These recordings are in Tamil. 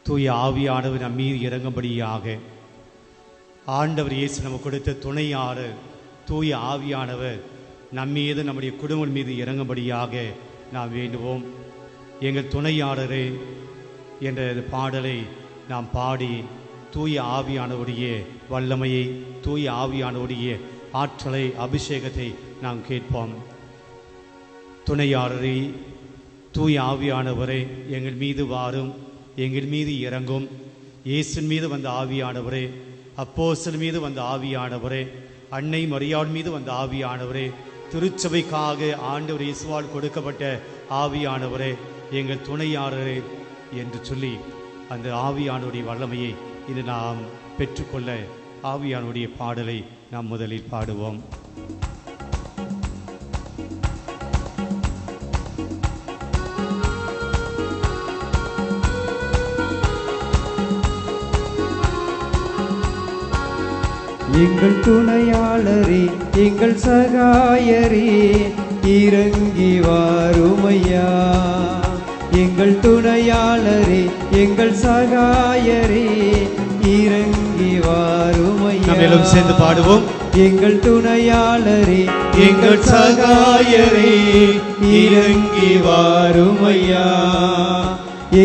தூய ஆவியானவர் நம் மீது இறங்கும்படியாக ஆண்டவர் இயேசு நமக்கு கொடுத்த துணையாளர் தூய ஆவியானவர் நம்மீது நம்முடைய குடும்பம் மீது இறங்கும்படியாக நாம் வேண்டுவோம். எங்கள் துணையாளரே என்ற பாடலை நாம் பாடி தூய ஆவியானவருடைய வல்லமையை, தூய ஆவியானவருடைய ஆற்றலை, அபிஷேகத்தை நாம் கேட்போம். துணையாளரே, தூய ஆவியானவரே, எங்கள் மீது வாரும், எங்கள் மீது இறங்கும். இயேசுவின் மீது வந்த ஆவியானவரே, அப்போஸ்தலர் மீது வந்த ஆவியானவரே, அன்னை மரியாள் மீது வந்த ஆவியானவரே, திருச்சபைக்காக ஆண்டவர் இயேசுவால் கொடுக்கப்பட்ட ஆவியானவரே, எங்கள் துணையாளரே என்று சொல்லி அந்த ஆவியானுடைய வல்லமையை இது நாம் பெற்றுக்கொள்ள ஆவியானுடைய பாடலை நாம் முதலில் பாடுவோம். எங்கள் துணையாளரே, எங்கள் சகாயரே, இறங்கி வாருமையா. எங்கள் துணையாளரே, எங்கள் சகாயரே, இறங்கி வாருமையா. நாம் சேர்ந்து பாடுவோம். எங்கள் துணையாளரே, எங்கள் சகாயரே, இறங்கி வாருமையா.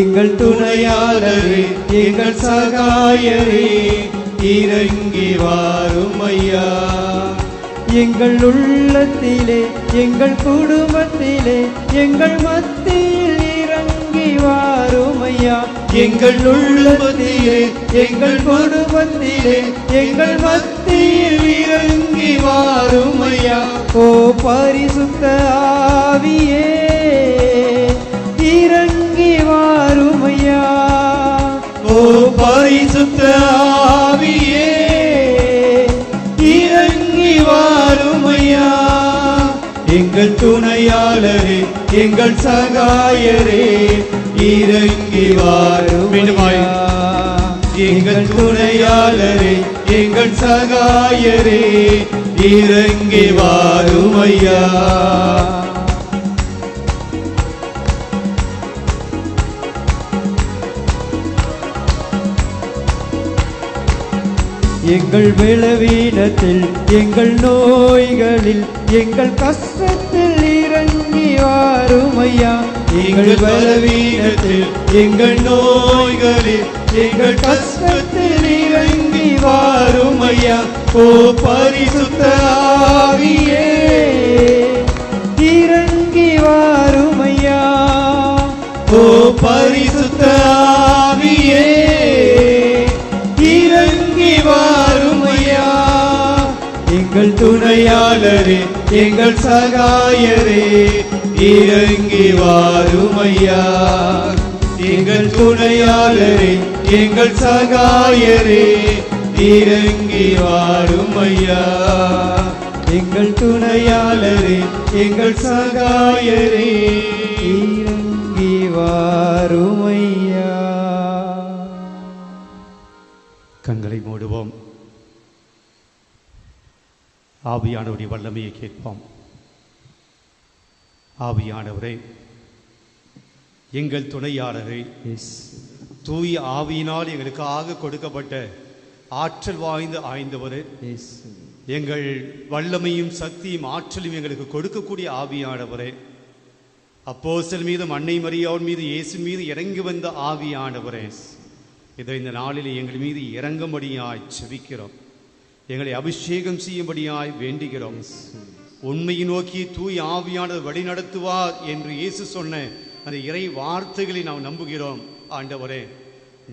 எங்கள் துணையாளரே, எங்கள் சகாயரே, இறங்கி வாருமையா. எங்கள் உள்ளத்திலே, எங்கள் குடும்பத்திலே, எங்கள் மத்தியில் இறங்கி வாருமையா. எங்கள் உள்ளத்திலே, எங்கள் குடும்பத்திலே, எங்கள் மத்தியில் இறங்கி வாருமையா. ஓ பரிசுத்த ஆவியே, இறங்கி வாருமையா. ஓ பரிசுத்த ஆவியே, இறங்கி வாருமையா. எங்கள் துணையாளரே, எங்கள் சகாயரே, இறங்கி வாருமையா. எங்கள் துணையாளரே, எங்கள் சகாயரே, இறங்கி வாருமையா. எங்கள் பலவீனத்தில், எங்கள் நோய்களில், எங்கள் கஷ்டத்தில் இறங்கி வாருமையா. எங்கள் பலவீனத்தில், எங்கள் நோய்களில், எங்கள் கஷ்டத்தில் இறங்கி வாருமையா. ஓ பரிசுத்த ஆவியே, இறங்கி வாருமையா. ஓ பரிசுத்த ஆவியே, இறங்கி வாருமையா. எங்கள் துணையாளரே, எங்கள் சகாயரே, இறங்கி வாருமையா. எங்கள் துணையாளரே, எங்கள் சகாயரே, இறங்கி வாருமையா. எங்கள் துணையாளரே, எங்கள் சகாயரே, இறங்கி வாருமையா. கண்களை மூடுவோம். ஆவியானவருடைய வல்லமையை கேட்போம். ஆவியானவரே, எங்கள் துணையாளரே, தூய ஆவியினால் எங்களுக்காக கொடுக்கப்பட்ட ஆற்றல் வாய்ந்த ஆய்ந்தவரே, எங்கள் வல்லமையும் சக்தியும் ஆற்றலும் எங்களுக்கு கொடுக்கக்கூடிய ஆவியானவரே, அப்போஸ்தலர் மீதும் அன்னை மரியாள் மீது இயேசு மீது இறங்கி வந்த ஆவியானவரே, இதை இந்த நாளில் எங்கள் மீது இறங்கும்படியாய் செபிக்கிறோம். எங்களை அபிஷேகம் செய்யும்படியாய் வேண்டுகிறோம். உண்மையை நோக்கி தூய் ஆவியானவர் வழி நடத்துவார் என்று இயேசு சொன்ன அந்த இறை வார்த்தைகளை நாம் நம்புகிறோம். ஆண்டவரே,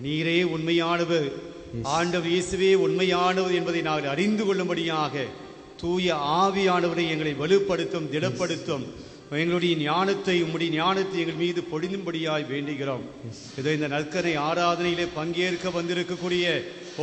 நீரே உண்மையானவர், ஆண்டவர் இயேசுவே உண்மையானவர் என்பதை நாங்கள் அறிந்து கொள்ளும்படியாக தூய ஆவியானவரை எங்களை வலுப்படுத்தும், திடப்படுத்தும். எங்களுடைய ஞானத்தை, உம்முடைய ஞானத்தை எங்கள் மீது பொழிந்தும்படியாய் வேண்டுகிறோம். இதோ இந்த நற்கரை ஆராதனையிலே பங்கேற்க வந்திருக்கக்கூடிய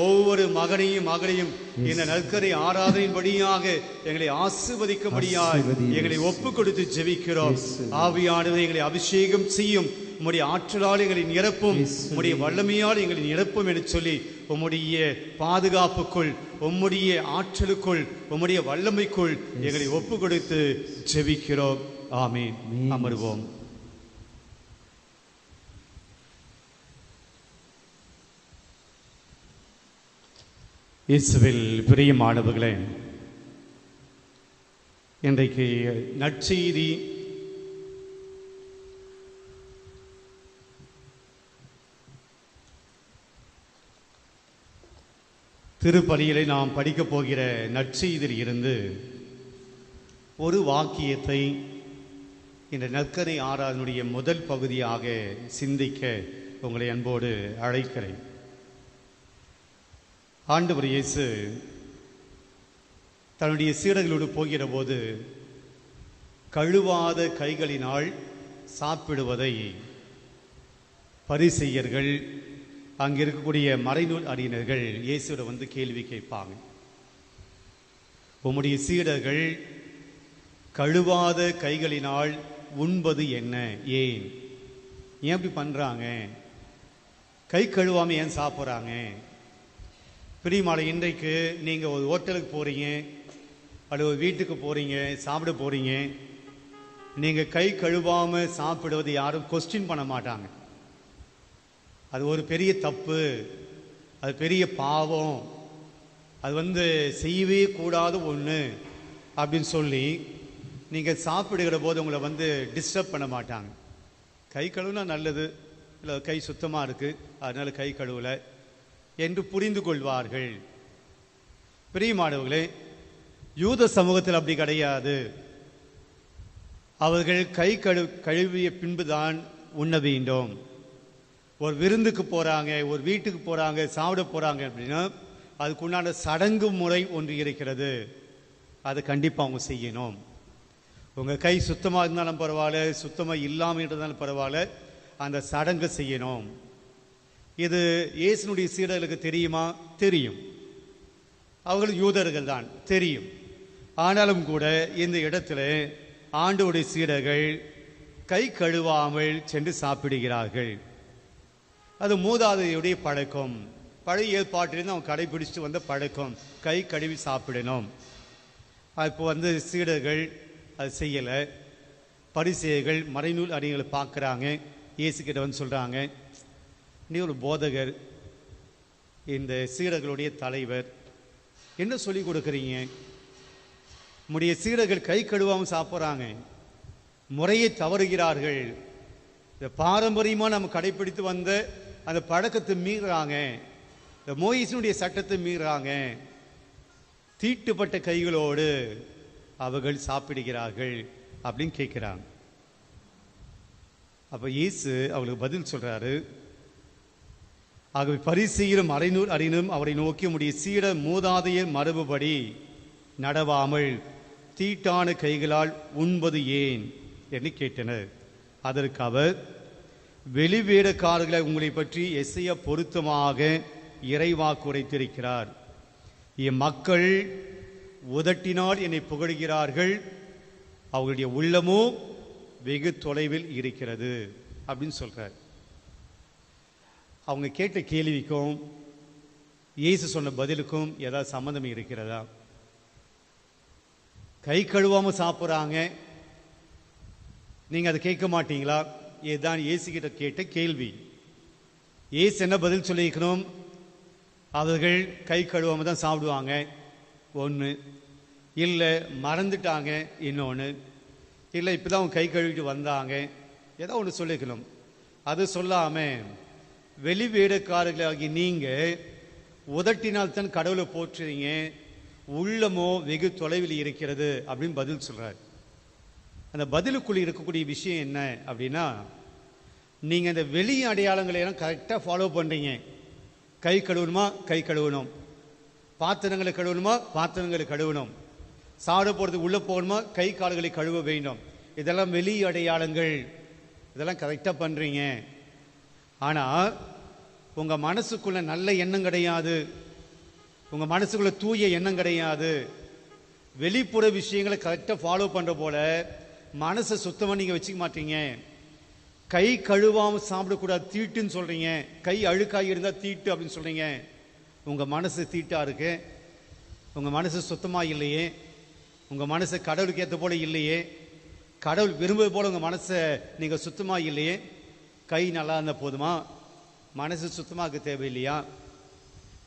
ஒவ்வொரு மகனையும் மகளையும் இந்த நற்கரை ஆராதனையின்படியாக எங்களை ஆசீர்வதிக்கும்படியாய் எங்களை ஒப்பு கொடுத்து ஜெபிக்கிறோம். ஆவியானவரை எங்களை அபிஷேகம் செய்யும், உம்முடைய ஆற்றலால் எங்களை நிரப்பும், உம்முடைய வல்லமையால் எங்களை நிரப்பும் என்று சொல்லி உம்முடைய பாதுகாப்புக்குள், உம்முடைய ஆற்றலுக்குள், உம்முடைய வல்லமைக்குள் எங்களை ஒப்பு கொடுத்து ஜெபிக்கிறோம். ஆமென். அமருவோம். இயேசுவில் பிரியமானவர்களே, இன்றைக்கு நற்செய்தி திருப்பலியிலே நாம் படிக்கப் போகிற நற்செய்தியில் இருந்து ஒரு வாக்கியத்தை இந்த நற்கரை ஆராதனுடைய முதல் பகுதியாக சிந்திக்க உங்களை அன்போடு அழைக்கிறேன். ஆண்டவர் இயேசு தன்னுடைய சீடர்களோடு போகிற போது கழுவாத கைகளினால் சாப்பிடுவதை பரிசேயர்கள், அங்கே இருக்கக்கூடிய மறைநூல் அறிஞர்கள் இயேசுவிடம் வந்து கேள்வி கேட்பாங்க. உம்முடைய சீடர்கள் கழுவாத கைகளினால் உண்பது என்ன? ஏன் இப்படி பண்றாங்க? கை கழுவாம ஏன் சாப்பிட்றாங்க? பிரியமானவர்களே, இன்றைக்கு நீங்க ஒரு ஹோட்டலுக்கு போறீங்க அல்லது ஒரு வீட்டுக்கு போறீங்க, சாப்பிட போறீங்க, நீங்க கை கழுவாம சாப்பிடுவது யாரும் கொஸ்டின் பண்ண மாட்டாங்க. அது ஒரு பெரிய தப்பு, அது பெரிய பாவம், அது செய்யவே கூடாத ஒன்று அப்படின்னு சொல்லி நீங்கள் சாப்பிடுகிற போது உங்களை டிஸ்டர்ப் பண்ண மாட்டாங்க. கை கழுவுனா நல்லது, இல்லை கை சுத்தமாக இருக்குது அதனால கை கழுவலை என்று புரிந்து கொள்வார்கள். பிரியமானவர்களே, யூத சமூகத்தில் அப்படி கிடையாது. அவர்கள் கை கழுவிய பின்புதான் உண்ண வேண்டும். ஒரு விருந்துக்கு போகிறாங்க, ஒரு வீட்டுக்கு போகிறாங்க, சாப்பிட போகிறாங்க அப்படின்னா அதுக்குண்டான சடங்கு முறை ஒன்று இருக்கிறது. அதை கண்டிப்பாக அவங்க செய்யணும். உங்கள் கை சுத்தமாக இருந்தாலும் பரவாயில்ல, சுத்தமாக இல்லாமல் இருந்தாலும் பரவாயில்ல, அந்த சடங்கு செய்யணும். இது இயேசுனுடைய சீடர்களுக்கு தெரியுமா? தெரியும். அவர்கள் யூதர்கள் தான், தெரியும். ஆனாலும் கூட இந்த இடத்துல ஆண்டவருடைய சீடர்கள் கை கழுவாமல் சென்று சாப்பிடுகிறார்கள். அது மூதாதையுடைய பழக்கம், பழைய ஏற்பாட்டிலிருந்து அவங்க கடைபிடிச்சிட்டு வந்த பழக்கம், கை கழுவி சாப்பிடணும். இப்போ சீடர்கள் அது செய்யலை. பரிசேயர்கள் மறைநூல் அறிஞர்களை பார்க்குறாங்க, இயேசுக்கிட்ட சொல்கிறாங்க, நீ ஒரு போதகர், இந்த சீடர்களுடைய தலைவர், என்ன சொல்லி கொடுக்குறீங்க? உம்முடைய சீடர்கள் கை கழுவாமல் சாப்பிட்றாங்க, முறையை தவறுகிறார்கள், இந்த பாரம்பரியமாக நம்ம கடைபிடித்து வந்த அந்த பழக்கத்தை மீறுறாங்க, இந்த மோயிசனுடைய சட்டத்தை மீறுறாங்க, தீட்டுப்பட்ட கைகளோடு அவர்கள் சாப்பிடுகிறார்கள் அப்படின்னு கேட்கிறாங்க. அப்ப இயேசு அவளுக்கு பதில் சொல்றாரு, ஆகவே பரிசேயரும் மறைநூல் அறிஞரும் அவரை நோக்கி உம்முடைய சீடர் மூதாதையர் மரபுபடி நடவாமல் தீட்டான கைகளால் உண்பது ஏன் என்று கேட்டனர். அதற்கு அவர், வெளிவேடக்காரர்களை உங்களை பற்றி எசையா பொருத்தமாக இறைவாக்கு உரைத்திருக்கிறார். என் மக்கள் உதட்டினால் என்னை புகழ்கிறார்கள், அவர்களுடைய உள்ளமோ வெகு தொலைவில் இருக்கிறது அப்படின்னு சொல்றார். அவங்க கேட்ட கேள்விக்கும் இயேசு சொன்ன பதிலுக்கும் ஏதாவது சம்பந்தம் இருக்கிறதா? கை கழுவாம சாப்பிட்றாங்க, நீங்க அதை கேட்க மாட்டீங்களா? இதுதான் இயேசு கிட்ட கேட்ட கேள்வி. இயேசு என்ன பதில் சொல்லியிருக்கணும்? அவர்கள் கை கழுவாம தான் சாப்பிடுவாங்க ஒன்று, இல்லை மறந்துட்டாங்க இன்னொன்று, இல்லை இப்போ தான் அவங்க கை கழுவிட்டு வந்தாங்க, ஏதோ ஒன்று சொல்லிக்கணும். அது சொல்லாமல் வெளி வேடக்காரர்களாகி நீங்கள் உதட்டினால் தான் கடவுளை போற்றுறீங்க, உள்ளமோ வெகு தொலைவில் இருக்கிறது அப்படின்னு பதில் சொல்கிறார். அந்த பதிலுக்குள்ளே இருக்கக்கூடிய விஷயம் என்ன அப்படின்னா, நீங்கள் இந்த வெளி அடையாளங்களை எல்லாம் கரெக்டாக ஃபாலோ பண்ணுறீங்க. கை கழுவணுமா கை கழுவணும், பாத்திரங்களை கழுவணுமா பாத்திரங்களை கழுவணும், சாப்பிட போகிறதுக்கு உள்ளே போகணுமா கை கால்களை கழுவ வேண்டும், இதெல்லாம் வெளி அடையாளங்கள், இதெல்லாம் கரெக்டாக பண்ணுறீங்க. ஆனால் உங்கள் மனசுக்குள்ள நல்ல எண்ணம் கிடையாது, உங்கள் மனசுக்குள்ள தூய எண்ணம் கிடையாது. வெளிப்புற விஷயங்களை கரெக்டாக ஃபாலோ பண்ணுற போல மனசை சுத்தமாக நீங்கள் வச்சுக்க மாட்டீங்க. கை கழுவாமல் சாப்பிடக்கூடாது, தீட்டுன்னு சொல்கிறீங்க. கை அழுக்காகி இருந்தால் தீட்டு அப்படின்னு சொல்கிறீங்க. உங்கள் மனசு தீட்டாக இருக்கு, உங்கள் மனசு சுத்தமாக இல்லையே, உங்கள் மனசு கடவுளுக்கு ஏற்ற போல இல்லையே, கடவுள் விரும்புவது போல உங்கள் மனசை நீங்கள் சுத்தமாக இல்லையே. கை நல்லா இருந்தால் போதுமா? மனசு சுத்தமாக தேவையில்லையா?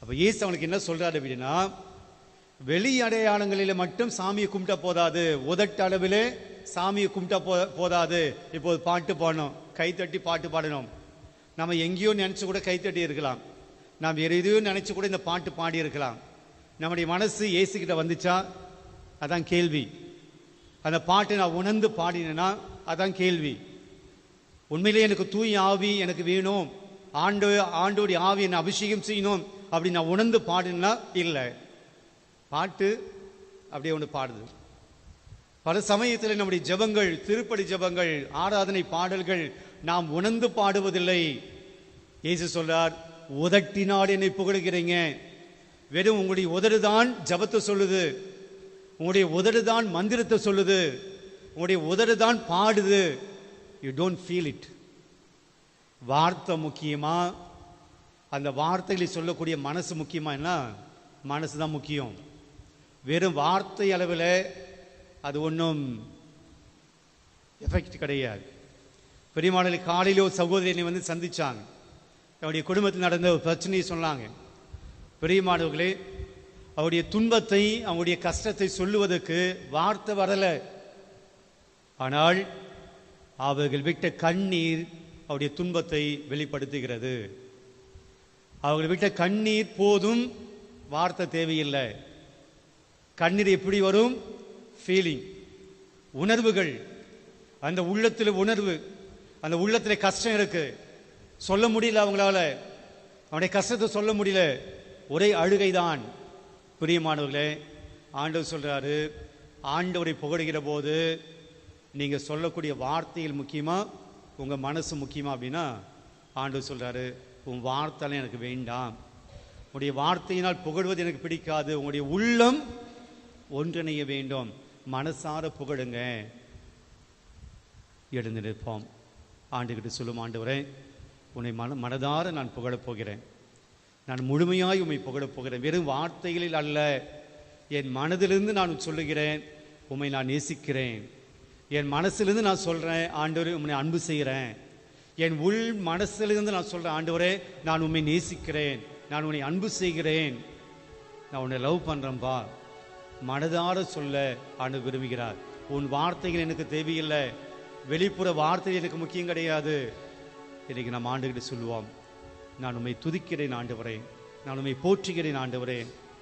அப்ப இயேசு அவனுக்கு என்ன சொல்றாரு அப்படின்னா, வெளி அடையாளங்களில மட்டும் சாமியை கும்பிட்டா போதாது, உதட்டு அளவிலே சாமியை கும்பிட்டா போதாது. இப்போது பாட்டு பாடணும், கைத்தட்டி பாட்டு பாடணும். நம்ம எங்கேயோ நினைச்சு கூட கைத்தட்டி இருக்கலாம், நாம் வேற எதையோ நினைச்சு கூட இந்த பாட்டு பாடி இருக்கலாம். நம்முடைய மனசு இயேசு கிட்ட வந்துச்சா? அதான் கேள்வி. அந்த பாட்டை நான் உணர்ந்து பாடினேன்னா அதான் கேள்வி. உண்மையிலே எனக்கு தூய் ஆவி எனக்கு வேணும், ஆண்டோடைய ஆவி என்னை அபிஷேகம் செய்யணும் அப்படி நான் உணர்ந்து பாடினா இல்லை, பாட்டு அப்படியே ஒன்று பாடுது. பல சமயத்தில் நம்முடைய ஜெபங்கள், திருப்படி ஜெபங்கள், ஆராதனை பாடல்கள் நாம் உணர்ந்து பாடுவதில்லை. இயேசு சொல்றார், உதட்டினால் என்னை புகழுகிறீங்க. வெறும் உங்களுடைய உதடுதான் ஜெபத்தை சொல்லுது, உங்களுடைய உதடுதான் மந்திரத்தை சொல்லுது, உங்களுடைய உதடுதான் பாடுது. You don't feel it. வார்த்தை முக்கியமா, அந்த வார்த்தைகளை சொல்லக்கூடிய மனசு முக்கியமா? என்ன, மனசு தான் முக்கியம். வெறும் வார்த்தை அளவில் அது ஒன்றும் எஃபெக்ட் கிடையாது. பெரியமானலை காலையில் ஒரு சகோதரியை வந்து சந்திச்சாங்க. அவருடைய குடும்பத்தில் நடந்த ஒரு பிரச்சனையை சொன்னாங்க. பெரியமானவர்களே, அவருடைய துன்பத்தை, அவருடைய கஷ்டத்தை சொல்லுவதற்கு வார்த்தை வரலை. ஆனால் அவர்கள் விட்ட கண்ணீர் அவருடைய துன்பத்தை வெளிப்படுத்துகிறது. அவர்கள் விட்ட கண்ணீர் போதும், வார்த்தை தேவையில்லை. கண்ணீர் எப்படி வரும்? ஃபீலிங், உணர்வுகள். அந்த உள்ளத்தில் உணர்வு, அந்த உள்ளத்தில் கஷ்டம் இருக்கு, சொல்ல முடியல அவங்களால, அவனுடைய கஷ்டத்தை சொல்ல முடியல, ஒரே அழுகைதான். பிரியமானவர்களே, ஆண்டவர் சொல்றாரு, ஆண்டவரை புகழுகிற போது நீங்க சொல்லக்கூடிய வார்த்தைகள் முக்கியமா, உங்க மனசு முக்கியமா அப்படின்னா, ஆண்டவர் சொல்றாரு, உன் வார்த்தை எனக்கு வேண்டாம், உங்களுடைய வார்த்தையினால் புகழ்வது எனக்கு பிடிக்காது, உங்களுடைய உள்ளம் ஒன்றிணைய வேண்டும், மனசார புகழுங்க. எழுந்து நிற்போம். ஆண்டுகிட்டு சொல்லும், ஆண்டவரே, உன்னை மனதார நான் புகழப் போகிறேன், நான் முழுமையாய் உம்மை புகழப் போகிறேன். வெறும் வார்த்தைகளில் அல்ல, என் மனதிலிருந்து நான் சொல்லுகிறேன், உம்மை நான் நேசிக்கிறேன். என் மனசிலிருந்து நான் சொல்றேன், ஆண்டவரே உம்மை அன்பு செய்கிறேன். என் உள் மனசிலிருந்து நான் சொல்றேன், ஆண்டவரே நான் உம்மை நேசிக்கிறேன், நான் உன்னை அன்பு செய்கிறேன், நான் உன்னை லவ் பண்றேன்பா. மனதார சொல்ல ஆண்டவர் விரும்புகிறார். உன் வார்த்தைகள் எனக்கு தேவையில்லை, வெளிப்புற வார்த்தை எனக்கு முக்கியம் கிடையாது. இன்னைக்கு நம்ம ஆண்டுகிட்ட சொல்லுவோம், நான் உம்மை துதிக்கிறேன் ஆண்டவரே, நான் உம்மை போற்றுகிறேன் ஆண்டவரே,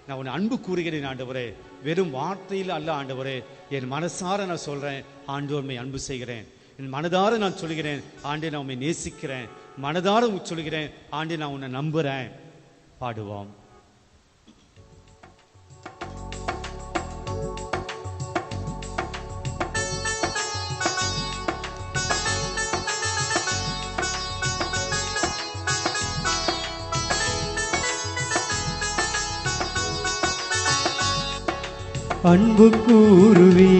நான் உன்னை அன்பு கூறுகிறேன் ஆண்டவரே. வெறும் வார்த்தையில் அல்ல ஆண்டவரே, என் மனசார நான் சொல்றேன், ஆண்டவர் உம்மை அன்பு செய்கிறேன். என் மனதார நான் சொல்கிறேன், ஆண்டே நான் உம்மை நேசிக்கிறேன். மனதார சொல்கிறேன், ஆண்டே நான் உன்னை நம்புறேன். பாடுவோம். அன்பு கூறுவே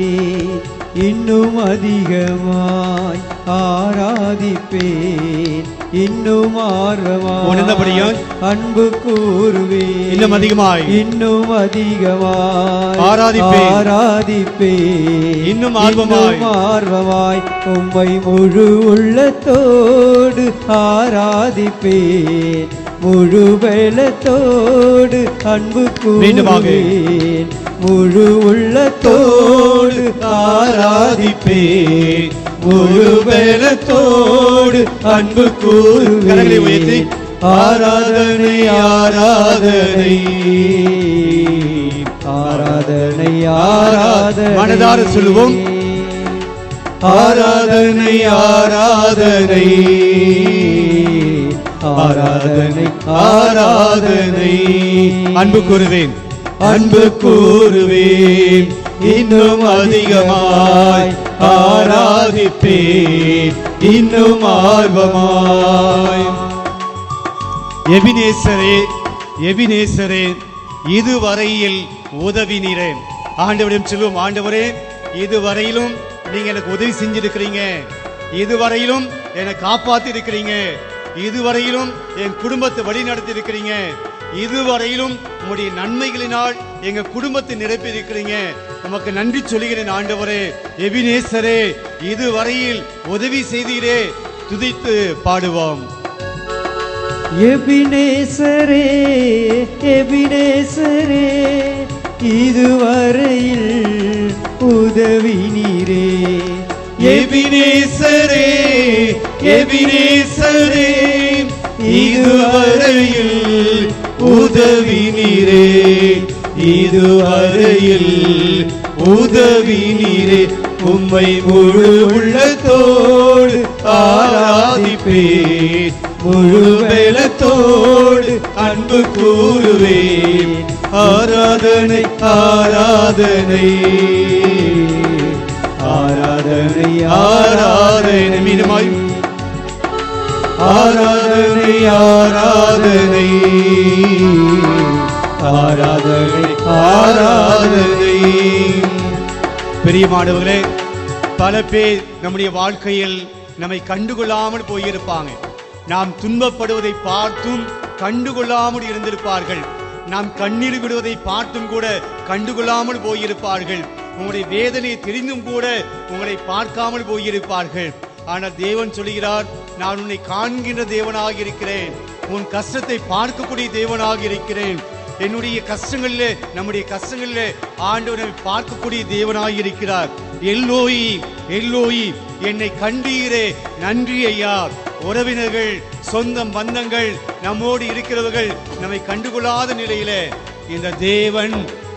இன்னும் அதிகமாய், ஆராதிப்பேன் இன்னும் ஆர்வமாய். அன்பு கூறுவே இன்னும் அதிகமாய், இன்னும் அதிகமாய், ஆராதிப்பேன் இன்னும் ஆர்வமாய். உம்மை முழு உள்ளத்தோடு ஆராதிப்பேன், முழு பலத்தோடு அன்பு கூறுவேன், முழு உள்ளத்தோடு ஆராதிப்பேன், முழு பலத்தோடு அன்பு கூறுவேன். ஆராதனை ஆராதனை ஆராதனை ஆராதனை. மனதார சொல்லுவோம், ஆராதனை ஆராதனை ஆராதனை ஆராதனை. அன்பு கூறுவேன், அன்பு கூறுவேன் இன்னும் அதிகமாய், ஆராதிப்பேன் இன்னும் ஆர்வமாய். எபினேசரே, எபினேசரே, இதுவரையில் உதவினீரேன். ஆண்டவரிடம் சொல்லுவோம், ஆண்டவரே இதுவரையிலும் நீங்க எனக்கு உதவி செஞ்சிருக்கிறீங்க, இதுவரையிலும் என்னை காப்பாத்தி இருக்கிறீங்க, இதுவரையிலும் என் குடும்பத்தை வழி நடத்தி இருக்கிறீங்க, இதுவரையிலும் உங்களுடைய நன்மைகளினால் எங்க குடும்பத்தை நிரப்பி இருக்கிறீங்க, உமக்கு நன்றி சொல்கிறேன் ஆண்டவரே. எபினேசரே, இதுவரையில் உதவி செய்தீரே. துதித்து பாடுவோம். எபினேசரே எபினேசரே இதுவரையில் உதவி நீரே. எபினேசரே எபினேசரே இதுவரையில் உதவி நீரே. இதுவரையில் உதவி நீரே. உம்மை முழு உள்ளத்தோடு ஆராதிப்பேன். முழு பலத்தோடு அன்பு கூறுவேன். ஆராதனை ஆராதனை ஆராதனை ஆராதனை. மீனமாய் ஆராதனை ஆராதனை ஆராதனை ஆராதனை. பிரியமானவர்களே, பல பேர் நம்முடைய வாழ்க்கையில் நம்மை கண்டுகொள்ளாமல் போயிருப்பாங்க. நாம் துன்பப்படுவதை பார்த்தும் கண்டுகொள்ளாமல் இருந்திருப்பார்கள். நாம் கண்ணீர் விடுவதை பார்த்தும் கூட கண்டுகொள்ளாமல் போயிருப்பார்கள். உங்களுடைய வேதனை தெரிந்தும் கூட உங்களை பார்க்காமல் போயிருப்பார்கள். ஆனால் தேவன் சொல்கிறார், நான் உன்னை காண்கின்ற தேவனாக இருக்கிறேன். உன் கஷ்டத்தை பார்க்கக்கூடிய தேவனாக இருக்கிறேன். என்னுடைய கஷ்டங்களிலே நம்முடைய கஷ்டங்களிலே ஆண்டவரை பார்க்கக்கூடிய தேவனாக இருக்கிறார். எல்லோயி எல்லோயி என்னை கண்டீரே, நன்றி ஐயா. உறவினர்கள் சொந்தம் பந்தங்கள் நம்மோடு இருக்கிறவர்கள் நம்மை கண்டுகொள்ளாத நிலையிலே இந்த தேவன்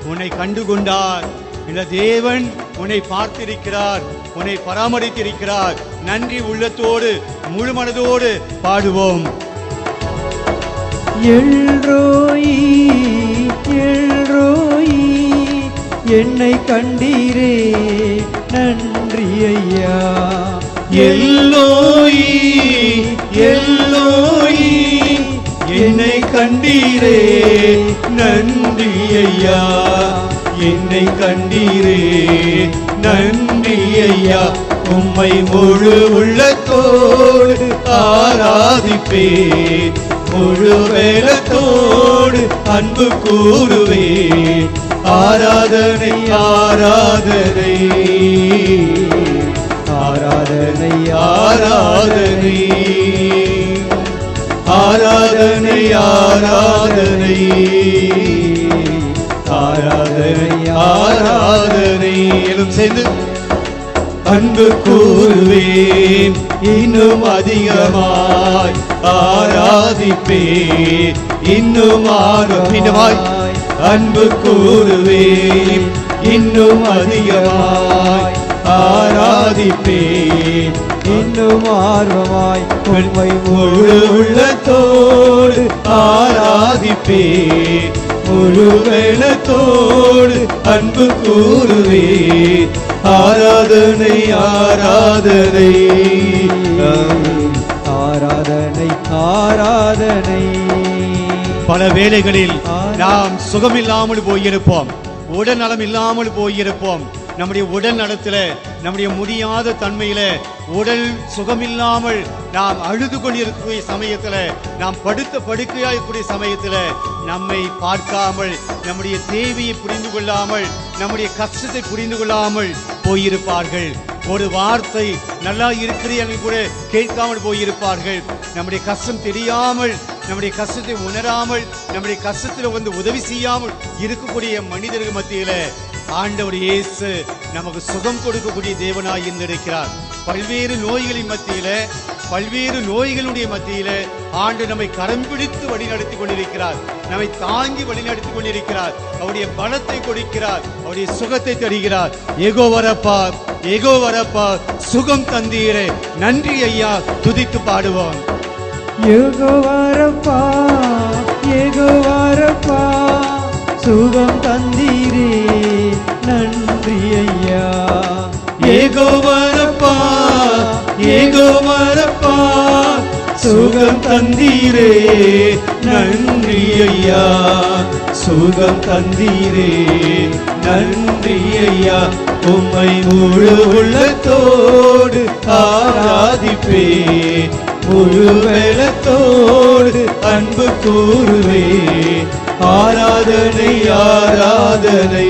உன்னை கண்டுகொண்டார். இந்த தேவன் உன்னை பார்த்திருக்கிறார், உன்னை பராமரித்திருக்கிறார். நன்றி உள்ளத்தோடு முழு மனதோடு பாடுவோம். எல்ரோயி எல்ரோயி என்னை கண்டீரே, நன்றி ஐயா. எல்லோயி எல்லோயி என்னை கண்டீரே, நன்றி ஐயா. என்னை கண்டீரே, நன்றி ஐயா. உம்மை முழு உள்ளத்தோடு ஆராதிப்பேன். முழு வேலத்தோடு அன்பு கூறுவேன். ஆராதனை ஆராதனை ஆராதனை ஆராதனை ஆராதனை ஆராதனை ஆராதனை ஆராதனை. எல்லாம் சேர்ந்து அன்பு கூறுவேன், இன்னும் அதிகமாய் ஆராதிப்பேன். இன்னும் ஆர்வமாய் அன்பு கூறுவேன், இன்னும் அதிகமாய் ஆராதிப்பேன். இன்னும் ஆர்வமாய் உம்மை முழு உள்ளத்தோடு ஆராதிப்பேன். முழு வேலத்தோடு அன்பு கூறுவேன். ஆராதனை ஆராதனை ஆராதனை ஆராதனை. பல வேளைகளில் நாம் சுகமில்லாமல் போயிருப்போம், உடல் நலம் இல்லாமல் போயிருப்போம். நம்முடைய உடல் நலத்தில, நம்முடைய முடியாத தன்மையில, உடல் சுகமில்லாமல் நாம் அழுது கொண்டிருக்கக்கூடிய சமயத்துல, நாம் படுத்த படுக்கையாகக்கூடிய சமயத்துல நம்மை பார்க்காமல், நம்முடைய தேவையை புரிந்து கொள்ளாமல், நம்முடைய கஷ்டத்தை புரிந்து கொள்ளாமல் போயிருப்பார்கள். ஒரு வார்த்தை நல்லா இருக்கிறீர்கள் கூட கேட்காமல் போயிருப்பார்கள். நம்முடைய கஷ்டம் தெரியாமல், நம்முடைய கஷ்டத்தை உணராமல், நம்முடைய கஷ்டத்தில் வந்து உதவி செய்யாமல் இருக்கக்கூடிய மனிதர்கள் மத்தியில ஆண்டவர் இயேசு நமக்கு சுகம் கொடுக்கக்கூடிய தேவனாய் இருந்திருக்கிறார். பல்வேறு நோய்களின் மத்தியில, பல்வேறு நோய்களுடைய மத்தியில ஆண்டு நம்மை கரம் பிடித்து வழிநடத்தி கொண்டிருக்கிறார். நம்மை தாங்கி வழிநடத்தி கொண்டிருக்கிறார். அவருடைய பலத்தை கொடுக்கிறார், அவருடைய சுகத்தை தருகிறார். ஏகோவரப்பா ஏகோவரப்பா, சுகம் தந்தீரே, நன்றி ஐயா. துதித்து பாடுவோம். ஏகோவரப்பா ஏகோவரப்பா, சுகம் தந்தீரே, நன்றி ஐயா. ஏகோவரப்பா ஏகோவரப்பா, சுகம் தந்தீரே, நன்றி ஐயா. சுகம் தந்தீரே, நன்றி ஐயா. உம்மை முழு உள்ளத்தோடு ஆராதிப்பேன். முழு வேலத்தோடு அன்பு கூறுவேன். ஆராதனை ஆராதனை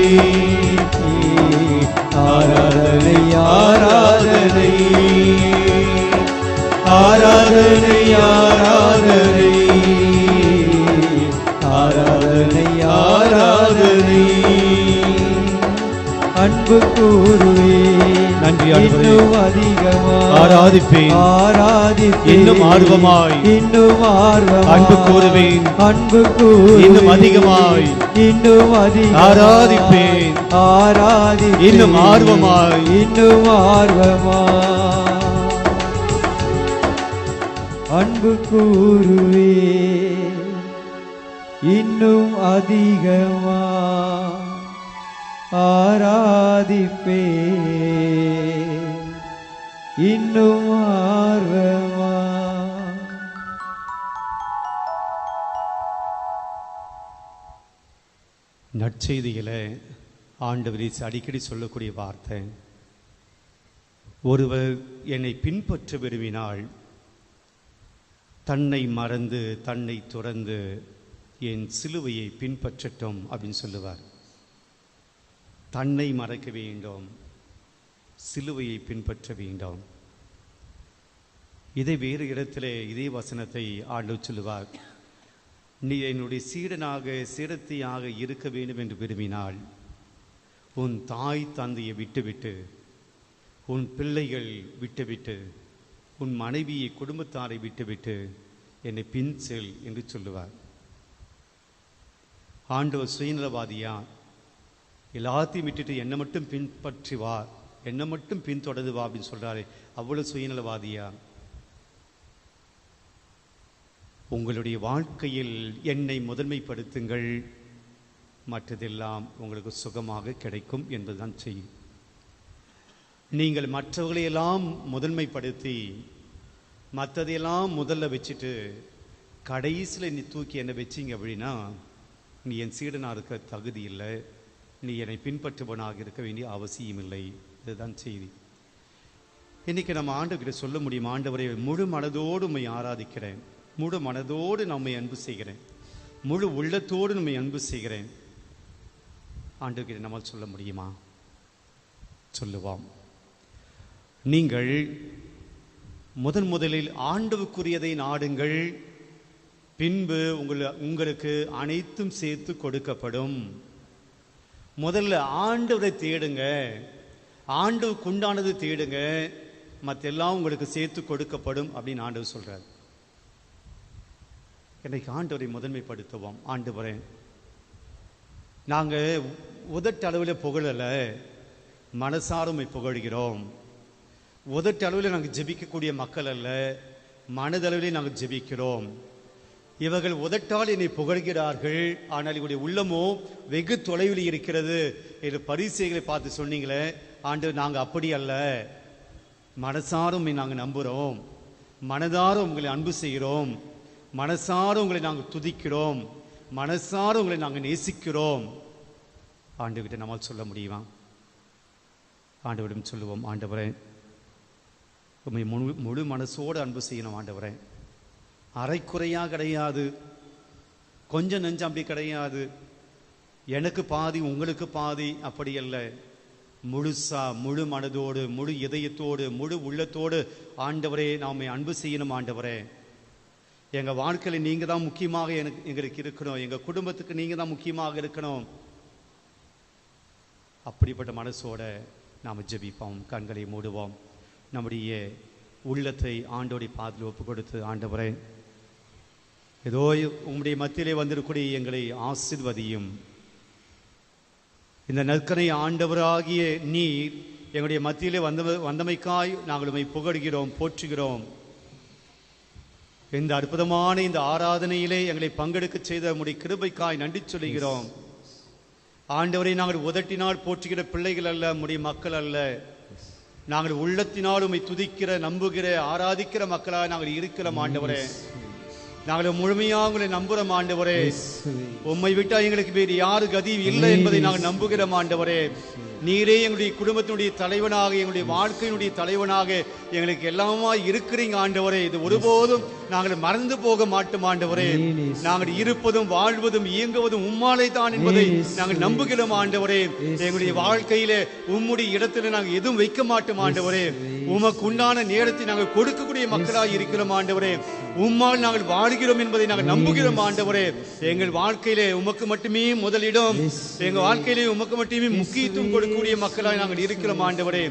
ஆராதனை ஆராதனை ஆராதனை ஆராதனை அன்பு கூறுவேன். நன்றி ஆண்டவரே. இன்னும் அதிகமாய் ஆராதிப்பேன். ஆராதிப்பேன். இன்னும் ஆர்வமாய் இன்னும் ஆர்வமாய் அன்பு கூறுவேன். அன்பு கூறுவேன். இன்னும் அதிகமாய் இன்னும் அதிகமாய் ஆராதிப்பேன். ஆராதிப்பேன். இன்னும் ஆர்வமாய் இன்னும் ஆர்வமாய் அன்பு கூறுவேன். இன்னும் அதிகமாய் ஆராதிப்பேன். இன்னும் ஆர்வமாய். நற்செய்திகளை ஆண்டவர் அடிக்கடி சொல்லக்கூடிய வார்த்தை, ஒருவர் என்னை பின்பற்ற விரும்பினால் தன்னை மறந்து தன்னை துறந்து என் சிலுவையை பின்பற்றட்டும் அப்படின்னு சொல்லுவார். தன்னை மறக்க வேண்டும், சிலுவையை பின்பற்ற வேண்டும். இதை வேறு இடத்திலே இதே வசனத்தை ஆண்டவர் சொல்லுவார், நீ என்னுடைய சீடனாக சீடத்தியாக இருக்க வேண்டும் என்று விரும்பினால் உன் தாய் தந்தையை விட்டுவிட்டு, உன் பிள்ளைகள் விட்டுவிட்டு, உன் மனைவியை குடும்பத்தாரை விட்டுவிட்டு என்னை பின் செல் என்று சொல்லுவார். ஆண்டவர் சுயநலவாதியா? எல்லாத்தையும் விட்டுட்டு என்னை மட்டும் பின்பற்றி வா, என்னை மட்டும் பின்தொடர்ந்து வா அப்படின்னு சொல்றாரு. அவ்வளவு சுயநலவாதியா? உங்களுடைய வாழ்க்கையில் என்னை முதன்மைப்படுத்துங்கள், மற்றதெல்லாம் உங்களுக்கு சுகமாக கிடைக்கும் என்பதுதான் செய்யும். நீங்கள் மற்றவர்களையெல்லாம் முதன்மைப்படுத்தி மற்றதையெல்லாம் முதல்ல வச்சுட்டு கடைசியில் நீ தூக்கி என்னை வச்சிங்க அப்படின்னா நீ என் சீடனாக இருக்க தகுதி இல்லை, நீ என்னை பின்பற்றுவனாக இருக்க வேண்டிய அவசியம் இல்லை. இதுதான் செய்தி. இன்னைக்கு நம்ம ஆண்டவர்கிட்ட சொல்ல முடியும், ஆண்டவரை முழு மனதோடு உம்மை ஆராதிக்கிறேன், முழு மனதோடு நம்மை அன்பு செய்கிறேன், முழு உள்ளத்தோடு நம்மை அன்பு செய்கிறேன். ஆண்டவர்கிட்ட நம்மால் சொல்ல முடியுமா? சொல்லுவோம். நீங்கள் முதலில் ஆண்டவருக்குரியதை நாடுங்கள், பின்பு உங்களுக்கு அனைத்தும் சேர்த்து கொடுக்கப்படும். முதல்ல ஆண்டவரை தேடுங்க, ஆண்டவருக்கு உண்டானது தேடுங்க, மற்றெல்லாம் உங்களுக்கு சேர்த்து கொடுக்கப்படும் அப்படின்னு ஆண்டவர் சொல்றார். இன்னைக்கு ஆண்டவரை முதன்மைப்படுத்துவோம். ஆண்டவரே, நாங்கள் உதட்டு அளவில் புகழலை, மனசாருமை புகழ்கிறோம். உதட்டு அளவில் நாங்கள் ஜெபிக்கக்கூடிய மக்கள் அல்ல, மனதளவிலே நாங்கள் ஜெபிக்கிறோம். இவர்கள் உதட்டால் என்னை புகழ்கிறார்கள், ஆனால் இவருடைய உள்ளமோ வெகு தொலைவில் இருக்கிறது என்று பரிசேயர்களை பார்த்து சொன்னீங்களே ஆண்டவர். நாங்கள் அப்படி அல்ல, மனசாரும் நாங்கள் நம்புகிறோம், மனதாரும் உங்களை அன்பு செய்கிறோம், மனசார உங்களை நாங்கள் துதிக்கிறோம், மனசார உங்களை நாங்கள் நேசிக்கிறோம். ஆண்டவர்கிட்ட நம்மால் சொல்ல முடியுமா? ஆண்டவரிடம் சொல்லுவோம், ஆண்டவரே உம்மை முழு மனசோடு அன்பு செய்யணும். ஆண்டவரே, அரைக்குறையாக கிடையாது, கொஞ்சம் நெஞ்சம் அப்படி கிடையாது, எனக்கு பாதி உங்களுக்கு பாதி அப்படி அல்ல. முழுசா முழு மனதோடு முழு இதயத்தோடு முழு உள்ளத்தோடு ஆண்டவரே நாம அன்பு செய்யணும். ஆண்டவரே, எங்கள் வாழ்க்கையில் நீங்கள் தான் முக்கியமாக எங்களுக்கு இருக்கணும், எங்கள் குடும்பத்துக்கு நீங்கள் தான் முக்கியமாக இருக்கணும். அப்படிப்பட்ட மனசோட நாம் ஜெபிப்போம். கண்களை மூடுவோம். நம்முடைய உள்ளத்தை ஆண்டோடைய பாதத்தில் ஒப்பு கொடுத்து, ஆண்டவரே ஏதோ உங்களுடைய மத்தியிலே வந்திருக்கூடிய எங்களை ஆசீர்வதியும். இந்த நற்கனை ஆண்டவராகிய நீர் எங்களுடைய மத்தியிலே வந்தமைக்காய் நாங்கள் உம்மை புகழ்கிறோம், போற்றுகிறோம். இந்த அற்புதமான இந்த ஆராதனையிலே எங்களை பங்கெடுக்க செய்த உம்முடைய கிருபைக்காய் நன்றி சொல்லுகிறோம். ஆண்டவரை நாங்கள் உதட்டினால் போற்றுகிற பிள்ளைகள் அல்ல, உம்முடைய மக்கள் அல்ல. நாங்கள் உள்ளத்தினால் உம்மை துதிக்கிற, நம்புகிற, ஆராதிக்கிற மக்களாக நாங்கள் இருக்கிறோம். ஆண்டவரே, நாங்கள் முழுமையாக உங்களை நம்புகிறோம். ஆண்டவரே, உம்மை விட்டா எங்களுக்கு வேறு யாரு கதி இல்லை என்பதை நாங்கள் நம்புகிறோம். ஆண்டவரே, நீரே எங்களுடைய குடும்பத்தினுடைய தலைவனாக, எங்களுடைய வாழ்க்கையினுடைய தலைவனாக எங்களுக்கு எல்லாமா இருக்கிறீங்க. ஆண்டவரே, இது ஒருபோதும் நாங்கள் மறந்து போக மாட்டோம். ஆண்டவரே, நாங்கள் இருப்பதும் வாழ்வதும் இயங்குவதும் உம்மாலே தான் என்பதை நாங்கள் நம்புகிறோம். ஆண்டவரே, எங்களுடைய வாழ்க்கையில உம்முடைய இடத்துல நாங்கள் எதுவும் வைக்க மாட்டோம். ஆண்டவரே, உமக்கு உண்டான நேரத்தை நாங்கள் கொடுக்கக்கூடிய மக்களாக இருக்கிறோம் ஆண்டவரே. உம்மால் நாங்கள் வாழ்கிறோம் என்பதை நாங்கள் நம்புகிறோம் ஆண்டவரே. எங்கள் வாழ்க்கையிலே உமக்கு மட்டுமே முதலிடம், எங்கள் வாழ்க்கையிலே உமக்கு மட்டுமே முக்கியத்துவம் கொடுக்கக்கூடிய மக்களாக நாங்கள் இருக்கிறோம் ஆண்டவரே.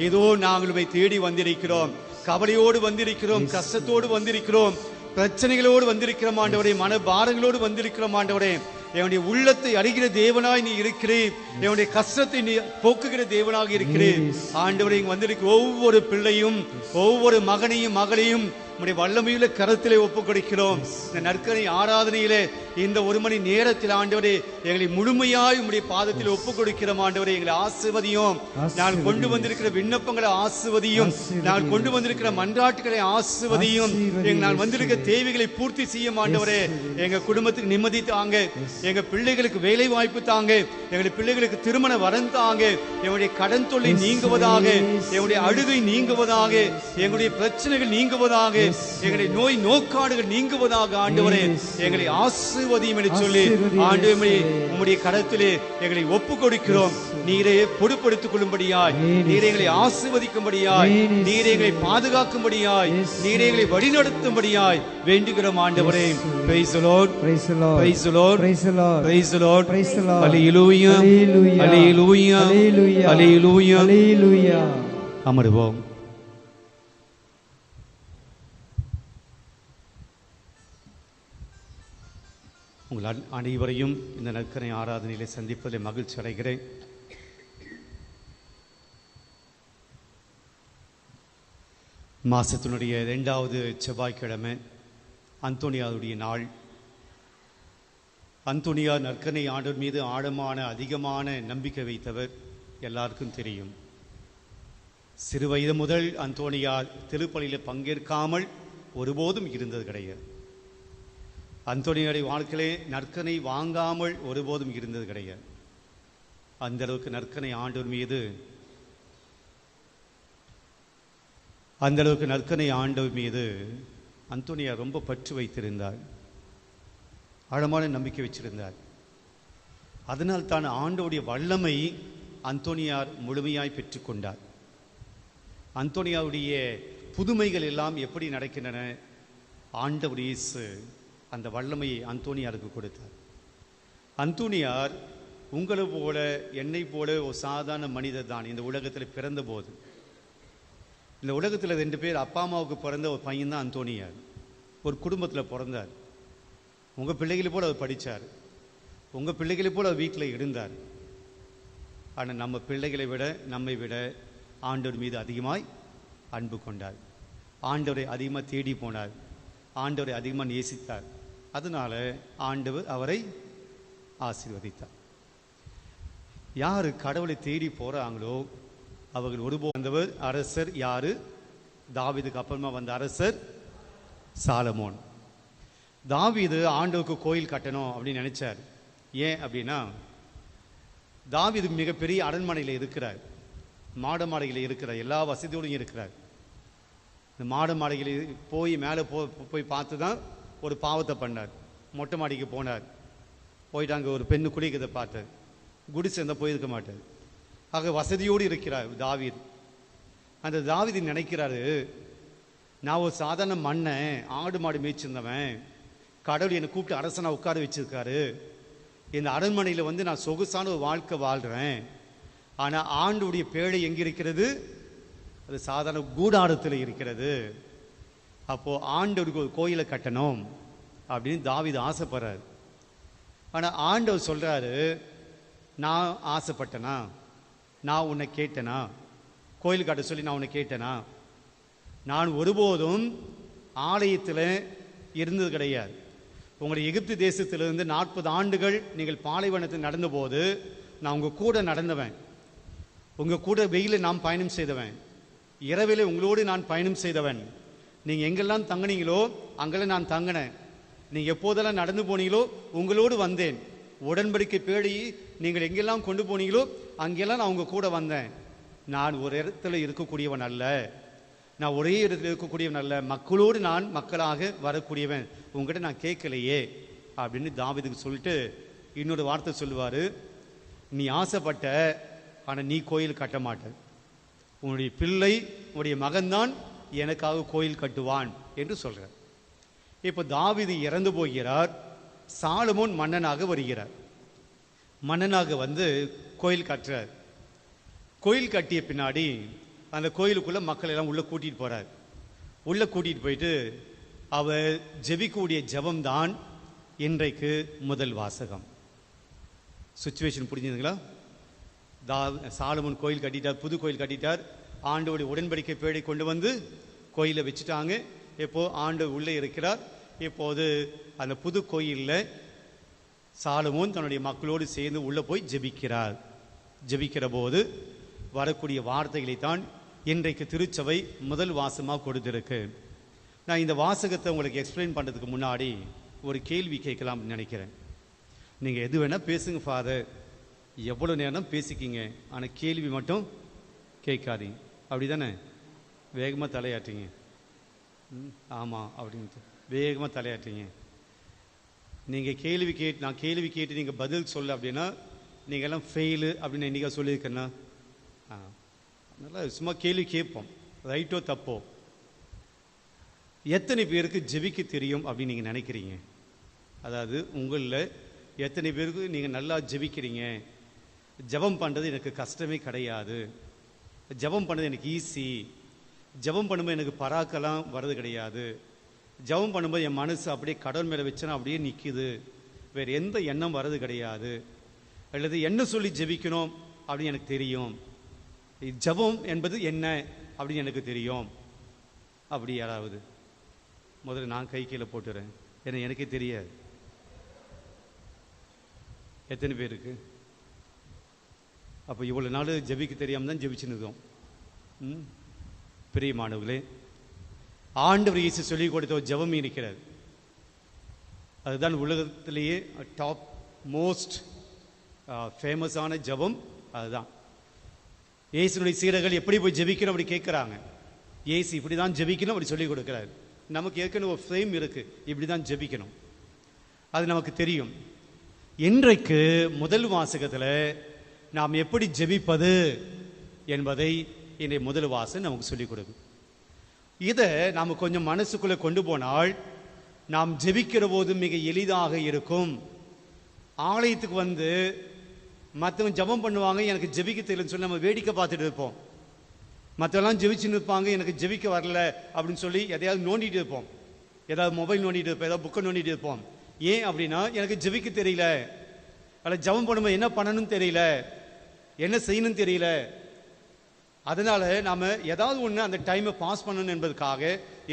ஏதோ நாங்கள் உம்மை தேடி வந்திருக்கிறோம், கவலையோடு வந்திருக்கிறோம், கஷ்டத்தோடு வந்திருக்கிறோம், பிரச்சனைகளோடு வந்திருக்கிறோம் ஆண்டவரே, மனபாரங்களோடு வந்திருக்கிறோம் ஆண்டவரே. என்னுடைய உள்ளத்தை அறிகிற தேவனாய் நீ இருக்கிறீர், என்னுடைய கஷ்டத்தை நீ போக்குகிற தேவனாக இருக்கிறீர் ஆண்டவரே. இங்கு வந்திருக்கிற ஒவ்வொரு பிள்ளையும் ஒவ்வொரு மகனையும் மகளையும் உம்முடைய வல்லமையுள்ள கரத்திலே ஒப்புக் கொடுக்கிறோம். இந்த நற்கரை ஆராதனையிலே இந்த ஒரு மணி நேரத்தில் ஆண்டவரே எங்களை முழுமையாய் உம்முடைய பாதத்தில் ஒப்புக் கொடுக்கிறோம் ஆண்டவரே. எங்களை ஆசீர்வதியும், நாங்கள் கொண்டு வந்திருக்கிற விண்ணப்பங்களை ஆசீர்வதியும், நாங்கள் கொண்டு வந்திருக்கிற மன்றாட்டுகளை ஆசீர்வதியும், நான் வந்திருக்கிற தேவைகளை பூர்த்தி செய்யும் ஆண்டவரே. எங்க குடும்பத்துக்கு நிம்மதி தாங்க, எங்க பிள்ளைகளுக்கு வேலை வாய்ப்பு தாங்க, எங்களுடைய பிள்ளைகளுக்கு திருமண வரன் தாங்க, எங்களுடைய கடன் தொல்லை நீங்குவதாக, எங்களுடைய அழுகை நீங்குவதாக, எங்களுடைய பிரச்சனைகள் நீங்குவதாக, எங்களுடைய நோய் நோக்காடுகள் நீங்குவதாக ஆண்டவரே. எங்களை ஆசீர்வதியும் என்று சொல்லி ஆண்டவரே உம்முடைய கரத்திலே எங்களை ஒப்புக் கொடுக்கிறோம். நீரே பொறுப்படுத்திக் கொள்ளும்படியாய், நீரே எங்களை ஆசீர்வதிக்கும்படியாய், நீரே எங்களை பாதுகாக்கும்படியாய், நீரே எங்களை வழிநடத்தும்படியாய் வேண்டுகிறோம் ஆண்டவரே. Praise the Lord, praise the Lord, praise the Lord, praise the Lord, praise the Lord, praise the Lord. Hallelujah, hallelujah, hallelujah, hallelujah, hallelujah. அமருவோம். உங்கள் அனைவரையும் இந்த நற்கரை ஆராதனையிலே சந்திப்பதில் மகிழ்ச்சி அடைகிறேன். மாசத்தினுடைய 2வது செவ்வாய்க்கிழமை அந்தோனியாருடைய நாள். அந்தோனியார் நற்கரை ஆண்டவர் மீது ஆழமான அதிகமான நம்பிக்கை வைத்தவர், எல்லாருக்கும் தெரியும். சிறு வயது முதல் அந்தோனியார் திருப்பலியில் பங்கேற்காமல் ஒருபோதும் இருந்தது கிடையாது. அந்தோனியாருடைய வாழ்க்கையிலே நற்கனை வாங்காமல் ஒருபோதும் இருந்தது கிடையாது. அந்த அளவுக்கு நற்கனை ஆண்டவர் மீது அந்தோனியார் ரொம்ப பற்று வைத்திருந்தார், ஆழமான நம்பிக்கை வச்சிருந்தார். அதனால் தான் ஆண்டவருடைய வல்லமை அந்தோனியார் முழுமையாய் பெற்றுக்கொண்டார். அந்தோனியாருடைய புதுமைகள் எல்லாம் எப்படி நடக்கின்றன? ஆண்டவர் இயேசு அந்த வல்லமையை அந்தோனியாருக்கு கொடுத்தார். அந்தோனியார் உங்களை போல என்னை போல ஒரு சாதாரண மனிதர் தான். இந்த உலகத்தில் பிறந்த போது, இந்த உலகத்தில் 2 பேர் அப்பா அம்மாவுக்கு பிறந்த ஒரு பையன் தான் அந்தோனியார். ஒரு குடும்பத்தில் பிறந்தார். உங்கள் பிள்ளைகளை போல் அவர் படித்தார், உங்கள் பிள்ளைகளை போல் அவர் வீட்டில் இருந்தார். ஆனால் நம்ம பிள்ளைகளை விட நம்மை விட ஆண்டவர் மீது அதிகமாய் அன்பு கொண்டார், ஆண்டவரை அதிகமாக தேடி போனார், ஆண்டவரை அதிகமாக நேசித்தார். அதனால ஆண்டவர் அவரை ஆசீர்வதித்தார். யாரு கடவுளை தேடி போறாங்களோ அவர்கள் ஒருபோது வந்தவர் அரசர் யாரு? தாவீதுக்கு அப்புறமா வந்த அரசர் சாலமோன். தாவீது ஆண்டவருக்கு கோயில் கட்டணும் அப்படின்னு நினைச்சார். ஏன் அப்படின்னா, தாவீது மிகப்பெரிய அரண்மனையில் இருக்கிறார், மாட மாளிகையில் இருக்கிறார், எல்லா வசதியோடும் இருக்கிறார். இந்த மாட மாளிகையில் போய் மேலே போய் பார்த்து தான் ஒரு பாவத்தை பண்ணார். மொட்டை மாடிக்கு போனார், போயிட்டு அங்கே ஒரு பெண்ணு குளிக்கிறதை பார்த்தார். குடிசை இருந்தால் போயிருக்க மாட்டார். ஆக வசதியோடு இருக்கிறார் தாவீது. அந்த தாவீது நினைக்கிறாரு, நான் ஒரு சாதாரண மன்னன், ஆடு மாடு மேய்ச்சிருந்தவன், கடவுள் என்னை கூப்பிட்டு அரசனாக உட்கார வச்சிருக்காரு, இந்த அரண்மனையில் நான் சொகுசான ஒரு வாழ்க்கை வாழ்கிறேன். ஆனால் ஆண்டுடைய பேழை எங்கே இருக்கிறது? அது சாதாரண கூடாரத்தில் இருக்கிறது. அப்போது ஆண்டவருக்கு ஒரு கோயிலை கட்டணும் அப்படின்னு தாவீது ஆசைப்படுறாரு. ஆனால் ஆண்டவர் சொல்கிறாரு, நான் ஆசைப்பட்டேனா? நான் உன்னை கேட்டேனா? கோயில் கட்ட சொல்லி நான் உன்னை கேட்டேனா? நான் ஒருபோதும் ஆலயத்தில் இருந்தது கிடையாது. உங்களுடைய எகிப்து தேசத்திலிருந்து 40 ஆண்டுகள் நீங்கள் பாலைவனத்தில் நடந்தபோது நான் உங்கள் கூட நடந்தவன், உங்கள் கூட வெயிலில் நான் பயணம் செய்தவன், இரவிலே உங்களோடு நான் பயணம் செய்தவன். நீங்கள் எங்கெல்லாம் தங்கினீங்களோ அங்கெல்லாம் நான் தங்கினேன். நீங்கள் எப்போதெல்லாம் நடந்து போனீங்களோ உங்களோடு வந்தேன். உடன்படிக்கை பேடி நீங்கள் எங்கெல்லாம் கொண்டு போனீங்களோ அங்கெல்லாம் நான் உங்கள் கூட வந்தேன். நான் ஒரு இடத்துல இருக்கக்கூடியவன் அல்ல, நான் ஒரே இடத்துல இருக்கக்கூடியவன் அல்ல, மக்களோடு நான் மக்களாக வரக்கூடியவன். உங்ககிட்ட நான் கேட்கலையே அப்படின்னு தாவீதுக்கு சொல்லிட்டு இன்னொரு வார்த்தை சொல்லுவார், நீ ஆசைப்பட்ட, ஆனால் நீ கோயில் கட்ட மாட்ட, உன்னுடைய பிள்ளை உடைய மகன்தான் எனக்காக கோயில் கட்டுவான் என்று சொல்றார். இப்போ தாவீது இறந்து போகிறார். சாலமோன் மன்னனாக வருகிறார். மன்னனாக வந்து கோயில் கட்டுறார். கோயில் கட்டிய பின்னாடி அந்த கோயிலுக்குள்ள மக்கள் எல்லாம் உள்ள கூட்டிட்டு போறார். உள்ள கூட்டிட்டு போயிட்டு அவர் ஜெபிக்கக்கூடிய ஜெபம்தான் இன்றைக்கு முதல் வாசகம். சுச்சுவேஷன் புரிஞ்சுதுங்களா? சாலமோன் கோயில் கட்டிட்டார், புது கோயில் கட்டிட்டார். ஆண்டோடைய உடன்படிக்கை பேழை கொண்டு வந்து கோயிலை வச்சுட்டாங்க. இப்போ ஆண்டு உள்ளே இருக்கிறார். இப்போது அந்த புது கோயிலில் சாலமோன் தன்னுடைய மக்களோடு சேர்ந்து உள்ளே போய் ஜெபிக்கிறார். ஜெபிக்கிற போது வரக்கூடிய வார்த்தைகளை தான் இன்றைக்கு திருச்சபை முதல் வாசமாக கொடுத்திருக்கு. நான் இந்த வாசகத்தை உங்களுக்கு எக்ஸ்பிளைன் பண்ணுறதுக்கு முன்னாடி ஒரு கேள்வி கேட்கலாம்னு நினைக்கிறேன். நீங்கள் எது வேணால் பேசுங்க ஃபாதர், எவ்வளோ நேரம் பேசிக்கிங்க, ஆனால் கேள்வி மட்டும் கேட்காதீங்க. அப்படி தானே? வேகமாக தலையாட்டுங்க. ஆமாம் அப்படின்ட்டு வேகமாக தலையாட்டுங்க. நீங்கள் கேள்வி கேட்டு நான் கேள்வி கேட்டு நீங்கள் பதில் சொல்ல அப்படின்னா நீங்கள் எல்லாம் ஃபெயிலு அப்படின்னு என்றைக்கா சொல்லியிருக்கேன்னா நல்லா சும்மா கேள்வி கேட்போம், ரைட்டோ தப்போ. எத்தனை பேருக்கு ஜெபிக்க தெரியும் அப்படின்னு நீங்கள் நினைக்கிறீங்க? அதாவது உங்களில் எத்தனை பேருக்கு நீங்கள் நல்லா ஜெபிக்கிறீங்க? ஜெபம் பண்ணுறது எனக்கு கஷ்டமே கிடையாது, ஜெபம் பண்ணுறது எனக்கு ஈஸி, ஜெபம் பண்ணும்போது எனக்கு பராக்கெல்லாம் வர்றது கிடையாது, ஜெபம் பண்ணும்போது என் மனசு அப்படியே கடவுள் மேலே வச்சனா அப்படியே நிற்கிது, வேறு எந்த எண்ணம் வர்றது கிடையாது, அல்லது என்ன சொல்லி ஜெபிக்கணும் அப்படின்னு எனக்கு தெரியும், ஜெபம் என்பது என்ன அப்படின்னு எனக்கு தெரியும். அப்படி யாராவது முதல்ல நான் கை கீழே போட்டுறேன், ஏன்னா எனக்கே தெரியாது. எத்தனை பேருக்கு? அப்போ இவ்வளோ நாள் ஜெபிக்க தெரியாமல் தான் ஜெபிச்சுன்னு இருக்கோம். பிரியமானவர்களே, ஆண்டவர் இயேசு சொல்லிக் கொடுத்த ஒரு ஜெபம் இருக்கிறது. அதுதான் உலகத்திலேயே டாப் மோஸ்ட் ஃபேமஸான ஜெபம். அதுதான் இயேசுனுடைய சீடர்கள் எப்படி போய் ஜெபிக்கணும் அப்படி கேட்குறாங்க. இயேசு இப்படி தான் ஜெபிக்கணும் அப்படி சொல்லிக் கொடுக்குறாரு. நமக்கு ஏற்கனவே ஒரு ஃப்ரேம் இருக்குது, இப்படி தான் ஜெபிக்கணும், அது நமக்கு தெரியும். இன்றைக்கு முதல் வாசகத்தில் நாம் எப்படி ஜெபிப்பது என்பதை இன்றைய முதல் வாசகம் நமக்கு சொல்லிக் கொடுக்கும். இதை நாம் கொஞ்சம் மனசுக்குள்ளே கொண்டு போனால் நாம் ஜெபிக்கிற போது மிக எளிதாக இருக்கும். ஆலயத்துக்கு வந்து மற்றவங்க ஜெபம் பண்ணுவாங்க, எனக்கு ஜெபிக்க தெரியலன்னு சொல்லி நம்ம வேடிக்கை பார்த்துட்டு இருப்போம். மற்றவெல்லாம் ஜெபிச்சுன்னு இருப்பாங்க, எனக்கு ஜெபிக்க வரல அப்படின்னு சொல்லி எதையாவது நோண்டிட்டு இருப்போம், ஏதாவது மொபைல் நோண்டிட்டு இருப்போம், ஏதாவது புக்கை நோண்டிட்டு இருப்போம். ஏன் அப்படின்னா எனக்கு ஜெபிக்க தெரியல, அல்ல ஜெபம் பண்ணும்போது என்ன பண்ணணும்னு தெரியல, என்ன செய்யணும்னு தெரியல. அதனால நாம் ஏதாவது ஒன்று அந்த டைமை பாஸ் பண்ணணும் என்பதற்காக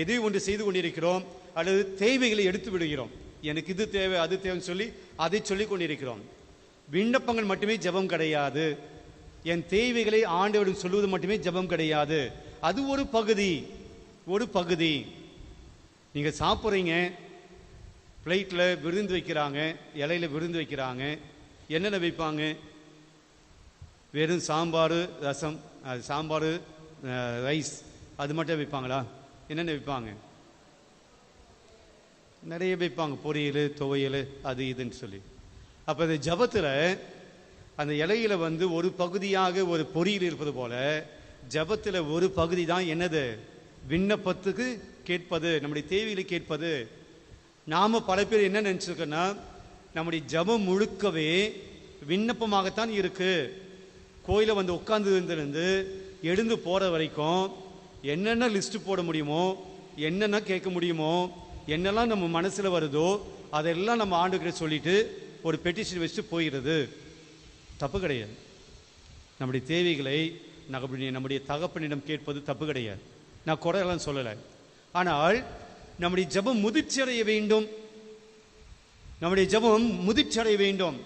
எதையும் ஒன்று செய்து கொண்டிருக்கிறோம், அல்லது தேவைகளை எடுத்து விடுகிறோம். எனக்கு இது தேவை அது தேவைன்னு சொல்லி அதை சொல்லி கொண்டிருக்கிறோம். விண்ணப்பங்கள் மட்டுமே ஜெபம் கிடையாது. என் தேவைகளை ஆண்டவரிடம் சொல்வது மட்டுமே ஜெபம் கிடையாது. அது ஒரு பகுதி, ஒரு பகுதி. நீங்கள் சாப்பிட்றீங்க, பிளேட்டில் விருந்து வைக்கிறாங்க, இலையில விருந்து வைக்கிறாங்க, என்னென்ன வைப்பாங்க? வெறும் சாம்பார் ரசம், சாம்பார் ரைஸ் அது மட்டும் வைப்பாங்களா? என்னென்ன வைப்பாங்க? நிறைய வைப்பாங்க, பொரியல் துவையல் அது இதுன்னு சொல்லி. அப்போ இந்த ஜபத்தில் அந்த இலையில வந்து ஒரு பகுதியாக ஒரு பொரியல் இருப்பது போல ஜபத்தில் ஒரு பகுதி தான் என்னது? விண்ணப்பத்துக்கு கேட்பது, நம்முடைய தேவைகளை கேட்பது. நாம் பல பேர் என்ன நினச்சிருக்கோன்னா நம்முடைய ஜபம் முழுக்கவே விண்ணப்பமாகத்தான் இருக்கு. கோயிலை வந்து உட்கார்ந்து எழுந்து போகிற வரைக்கும் என்னென்ன லிஸ்ட்டு போட முடியுமோ, என்னென்ன கேட்க முடியுமோ, என்னெல்லாம் நம்ம மனசில் வருதோ அதெல்லாம் நம்ம ஆண்டுகிட்ட சொல்லிட்டு ஒரு பெட்டிஷன் வச்சுட்டு போயிடுறது. தப்பு கிடையாது. நம்முடைய தேவைகளை நம்முடைய தகப்பனிடம் கேட்பது தப்பு கிடையாது, நான் குறையெல்லாம் சொல்லலை. ஆனால் நம்முடைய ஜெபம் முதிர்ச்சி அடைய வேண்டும். நம்முடைய ஜெபம் முதிர்ச்சி அடைய வேண்டும்.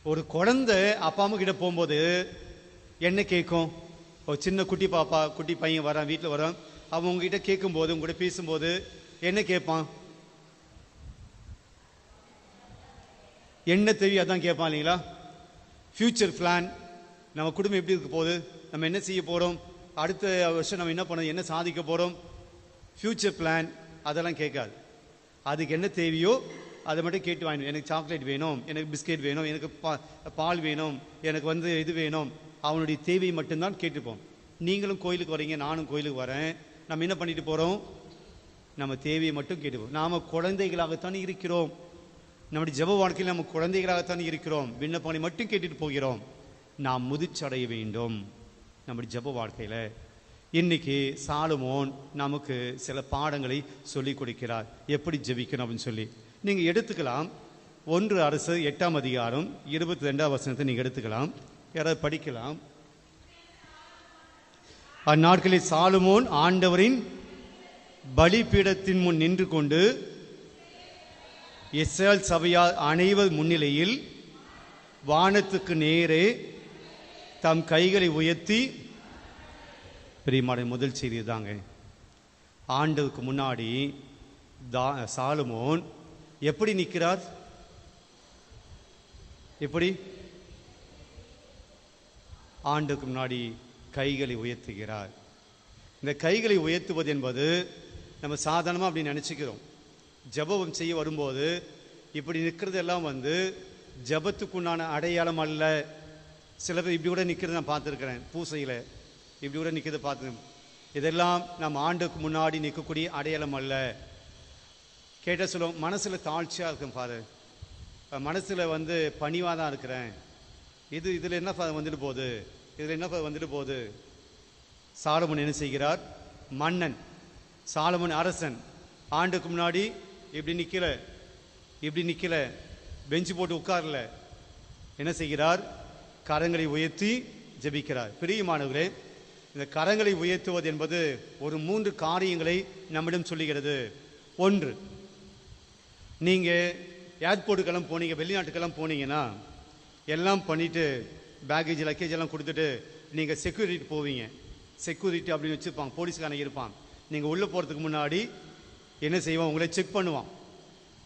ஒரு குழந்தை அப்பா அம்மா கிட்ட போகும்போது என்ன கேட்கும்? ஒரு சின்ன குட்டி பாப்பா குட்டி பையன் வரான், வீட்டில் வரான், அவன் உங்ககிட்ட கேட்கும்போது உங்ககிட்ட பேசும்போது என்ன கேட்பான்? என்ன தெரியும் அதான் கேட்பான் இல்லைங்களா? ஃபியூச்சர் பிளான், நம்ம குடும்பம் எப்படி இருக்க போகுது, நம்ம என்ன செய்ய போகிறோம், அடுத்த வருஷம் நம்ம என்ன பண்ண, என்ன சாதிக்க போகிறோம், ஃபியூச்சர் பிளான் அதெல்லாம் கேட்காது. அதுக்கு என்ன தேவையோ அதை மட்டும் கேட்டு வாங்கணும். எனக்கு சாக்லேட் வேணும், எனக்கு பிஸ்கெட் வேணும், எனக்கு பால் வேணும், எனக்கு இது வேணும், அவனுடைய தேவையை மட்டும்தான் கேட்டுப்போம். நீங்களும் கோயிலுக்கு வரீங்க, நானும் கோயிலுக்கு வரேன். நம்ம என்ன பண்ணிட்டு போகிறோம்? நம்ம தேவையை மட்டும் கேட்டுப்போம். நாம் குழந்தைகளாகத்தான் இருக்கிறோம். நம்முடைய ஜெப வாழ்க்கையில் நம்ம குழந்தைகளாகத்தான் இருக்கிறோம். விண்ணப்பங்களை மட்டும் கேட்டுட்டு போகிறோம். நாம் முதிர்ச்சடைய வேண்டும் நம்முடைய ஜெப வாழ்க்கையில். இன்னைக்கு சாலமோன் நமக்கு சில பாடங்களை சொல்லி கொடுக்கிறார், எப்படி ஜெபிக்கணும் அப்படின்னு சொல்லி. நீங்கள் எடுத்துக்கலாம். 1 அரசு 8ஆம் அதிகாரம் 22ஆம் வசனத்தை நீங்கள் எடுத்துக்கலாம், யாராவது படிக்கலாம். அந்நாட்களில் சாலமோன் ஆண்டவரின் பலிபீடத்தின் முன் நின்று கொண்டு இஸ்ரவேல் சபையார் அனைவர் முன்னிலையில் வானத்துக்கு நேரே தம் கைகளை உயர்த்தி, பெரியமாட முதல் செய்தி தாங்க, ஆண்டவருக்கு முன்னாடி சாலமோன் எப்படி நிற்கிறார்? எப்படி? ஆண்டவருக்கு முன்னாடி கைகளை உயர்த்துகிறார். இந்த கைகளை உயர்த்துவது என்பது நம்ம சாதாரணமாக அப்படி நினச்சிக்கிறோம். ஜெபம் செய்ய வரும்போது இப்படி நிற்கிறதெல்லாம் ஜெபத்துக்குண்டான அடையாளம் அல்ல. சில பேர் இப்படி கூட நிற்கிறத நான் பார்த்துருக்கிறேன், பூசையில் இப்படி கூட நிற்கிறத பார்த்து. இதெல்லாம் நம்ம ஆண்டுக்கு முன்னாடி நிற்கக்கூடிய அடையாளம் அல்ல. கேட்டால் சொல்லுவோம், மனசில் தாழ்ச்சியாக இருக்கும் ஃபாதர், மனசில் பணிவாக தான் இருக்கிறேன், இதில் என்ன ஃபாதர் வந்துட்டு போகுது, இதில் என்ன ஃபாதர் வந்துட்டு போகுது. சாலமோன் என்ன செய்கிறார்? மன்னன் சாலமோன் அரசன் ஆண்டுக்கு முன்னாடி இப்படி நிற்கல, பெஞ்சு போட்டு உட்காரல. என்ன செய்கிறார்? கரங்களை உயர்த்தி ஜெபிக்கிறார். பிரியமானவர்களே, இந்த கரங்களை உயர்த்துவது என்பது ஒரு 3 காரியங்களை நம்மிடம் சொல்லுகிறது. 1, நீங்கள் ஏர்போர்ட்டுக்கெல்லாம் போனீங்க, வெளிநாட்டுக்கெல்லாம் போனீங்கன்னா எல்லாம் பண்ணிவிட்டு பேக்கேஜ் லக்கேஜ் எல்லாம் கொடுத்துட்டு நீங்கள் செக்யூரிட்டி போவீங்க. செக்யூரிட்டி அப்படின்னு வச்சுருப்பாங்க, போலீஸ்காரங்க இருப்பான். நீங்கள் உள்ளே போகிறதுக்கு முன்னாடி என்ன செய்வான்? உங்களை செக் பண்ணுவான்.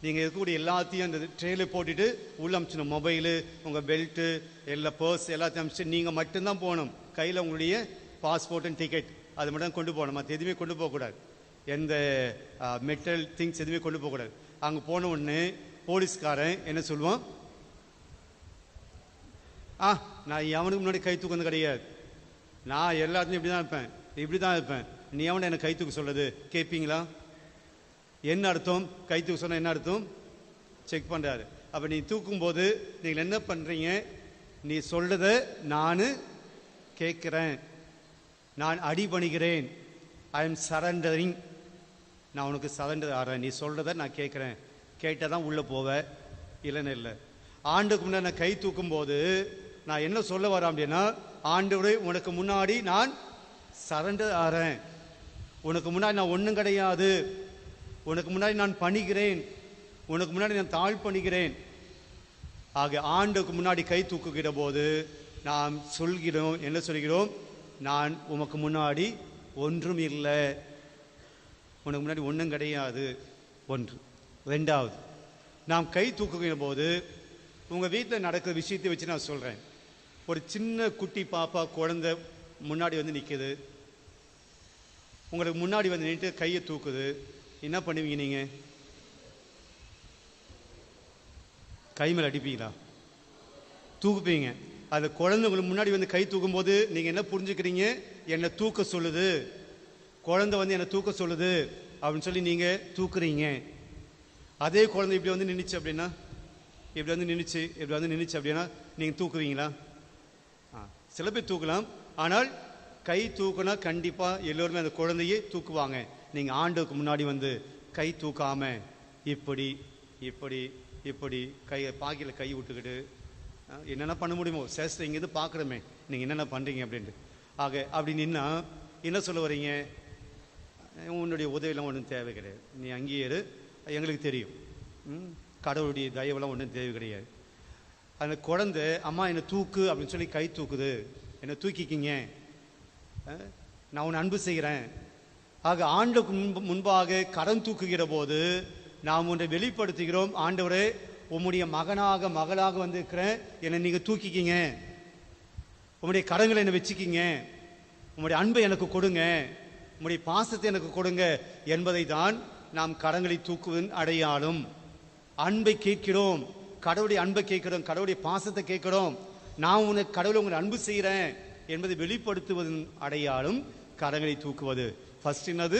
நீங்கள் இருக்கக்கூடிய எல்லாத்தையும் அந்த ட்ரெயிலில் போட்டுட்டு உள்ளே அமிச்சிடணும். மொபைலு, உங்கள் பெல்ட்டு, எல்லா பர்ஸ் எல்லாத்தையும் அமிச்சிட்டு நீங்கள் மட்டும்தான் போகணும். கையில் உங்களுடைய பாஸ்போர்ட் அண்ட் டிக்கெட் அது மட்டும் தான் கொண்டு போகணும். மற்ற எதுவுமே கொண்டு போகக்கூடாது. எந்த மெட்டல் திங்ஸ் எதுவுமே கொண்டு போகக்கூடாது. அங்கே போன உடனே போலீஸ்காரன் என்ன சொல்லுவான்? நான் எவனுக்கு முன்னாடி கை தூக்குறது கிடையாது, நான் எல்லாத்தையும் இப்படி தான் இருப்பேன், நீ எவனை என்னை கை தூக்க சொல்றது கேட்பீங்களா? என்ன அர்த்தம்? கை தூக்க சொன்ன என்ன அர்த்தம்? செக் பண்ணுறாரு. அப்போ நீ தூக்கும்போது நீங்கள் என்ன பண்ணுறீங்க? நீ சொல்றத நான் கேட்குறேன், நான் அடிபணிகிறேன், ஐ எம் சரண்டரிங், நான் உனக்கு சரண்டர் ஆகிறேன், நீ சொல்றத நான் கேட்குறேன். கேட்டால் தான் உள்ளே போவேன், இல்லைன்னு இல்லை. ஆண்டுக்கு முன்னாடி நான் கை தூக்கும் போது நான் என்ன சொல்ல வரேன் அப்படின்னா, ஆண்டவரே உனக்கு முன்னாடி நான் சரண்டர் ஆகிறேன், உனக்கு முன்னாடி நான் ஒன்றும் கிடையாது, உனக்கு முன்னாடி நான் பணிகிறேன், உனக்கு முன்னாடி நான் தாழ் பணிகிறேன். ஆக ஆண்டுக்கு முன்னாடி கை தூக்குகிற போது நாம் சொல்கிறோம், என்ன சொல்கிறோம்? நான் உமக்கு முன்னாடி ஒன்றும் இல்லை, உனக்கு முன்னாடி ஒன்றும் கிடையாது. 1. 2வது, நாம் கை தூக்குகிற போது உங்கள் வீட்டில் நடக்கிற விஷயத்தை வச்சு நான் சொல்கிறேன். ஒரு சின்ன குட்டி பாப்பா குழந்தை முன்னாடி நிற்குது, உங்களுக்கு முன்னாடி நின்று கையை தூக்குது, என்ன பண்ணுவீங்க? நீங்கள் கை மேலே அடிப்பீங்களா? தூக்குப்பீங்க. அது குழந்தை உங்களுக்கு முன்னாடி கை தூக்கும் போது நீங்கள் என்ன புரிஞ்சுக்கிறீங்க? என்னை தூக்க சொல்லுது, குழந்தை என்னை தூக்க சொல்லுது அப்படின்னு சொல்லி நீங்கள் தூக்குறீங்க. அதே குழந்தை இப்படி நின்றுச்சு அப்படின்னா, இப்படி நின்றுச்சு அப்படின்னா நீங்கள் தூக்குவீங்களா? சில பேர் தூக்கலாம், ஆனால் கை தூக்குனா கண்டிப்பாக எல்லோருமே அந்த குழந்தையே தூக்குவாங்க. நீங்கள் ஆண்டுக்கு முன்னாடி கை தூக்காம இப்படி இப்படி இப்படி பாக்கியில் கை விட்டுக்கிட்டு என்னென்ன பண்ண முடியுமோ சேஸ்திரம் இங்கேருந்து பார்க்குறோமே நீங்கள் என்னென்ன பண்ணுறீங்க அப்படின்ட்டு. ஆக அப்படி நின்னா என்ன சொல்ல வரீங்க? உன்னுடைய உதவியெல்லாம் ஒன்றும் தேவை கிடையாது, நீ அங்கேயே இரு, எங்களுக்கு தெரியும், கடவுளுடைய தயவெல்லாம் ஒன்றும் தேவை கிடையாது. அந்த குழந்தை அம்மா என்னை தூக்கு அப்படின்னு சொல்லி கை தூக்குது, என்னை தூக்கிக்கிங்க, நான் உன்னை அன்பு செய்கிறேன். ஆக ஆண்டுக்கு முன்பாக கரம் தூக்குகிற போது நாம் ஒன்றை வெளிப்படுத்துகிறோம். ஆண்டவரே, உம்முடைய மகனாக மகளாக வந்திருக்கிறேன், என்னை நீங்கள் தூக்கிக்கிங்க, உம்முடைய கரங்களை என்னை வச்சுக்கிங்க, உம்முடைய அன்பை எனக்கு கொடுங்க, உம்முடைய பாசத்தை எனக்கு கொடுங்க என்பதை தான் நாம் கரங்களை தூக்குவதன் அடையாளம். அன்பை கேட்கிறோம், கடவுளுடைய அன்பை கேட்கிறோம், கடவுளுடைய பாசத்தை கேட்கிறோம். நான் உனக்கு கடவுளை உங்களை அன்பு செய்கிறேன், என்பதை வெளிப்படுத்துவதன் அடையாளம் கரங்களை தூக்குவது. ஃபர்ஸ்ட் என்னது?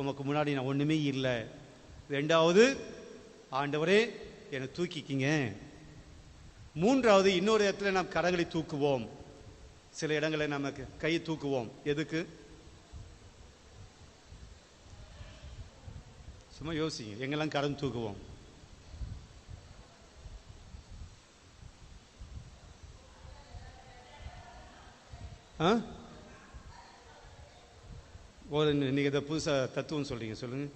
உமக்கு முன்னாடி நான் ஒண்ணுமே இல்லை. ரெண்டாவது, ஆண்டவரே என்னை தூக்கிக்கிங்க. மூன்றாவது, இன்னொரு இடத்துல நாம் கரங்களை தூக்குவோம். சில இடங்களில் நமக்கு கையை தூக்குவோம். எதுக்கு? சும்மா யோசிங்க, எங்கெல்லாம் கரம் தூக்குவோம்? ஒரு நீங்க இதை புதுசா தத்துவம் சொல்றீங்க, சொல்லுங்க.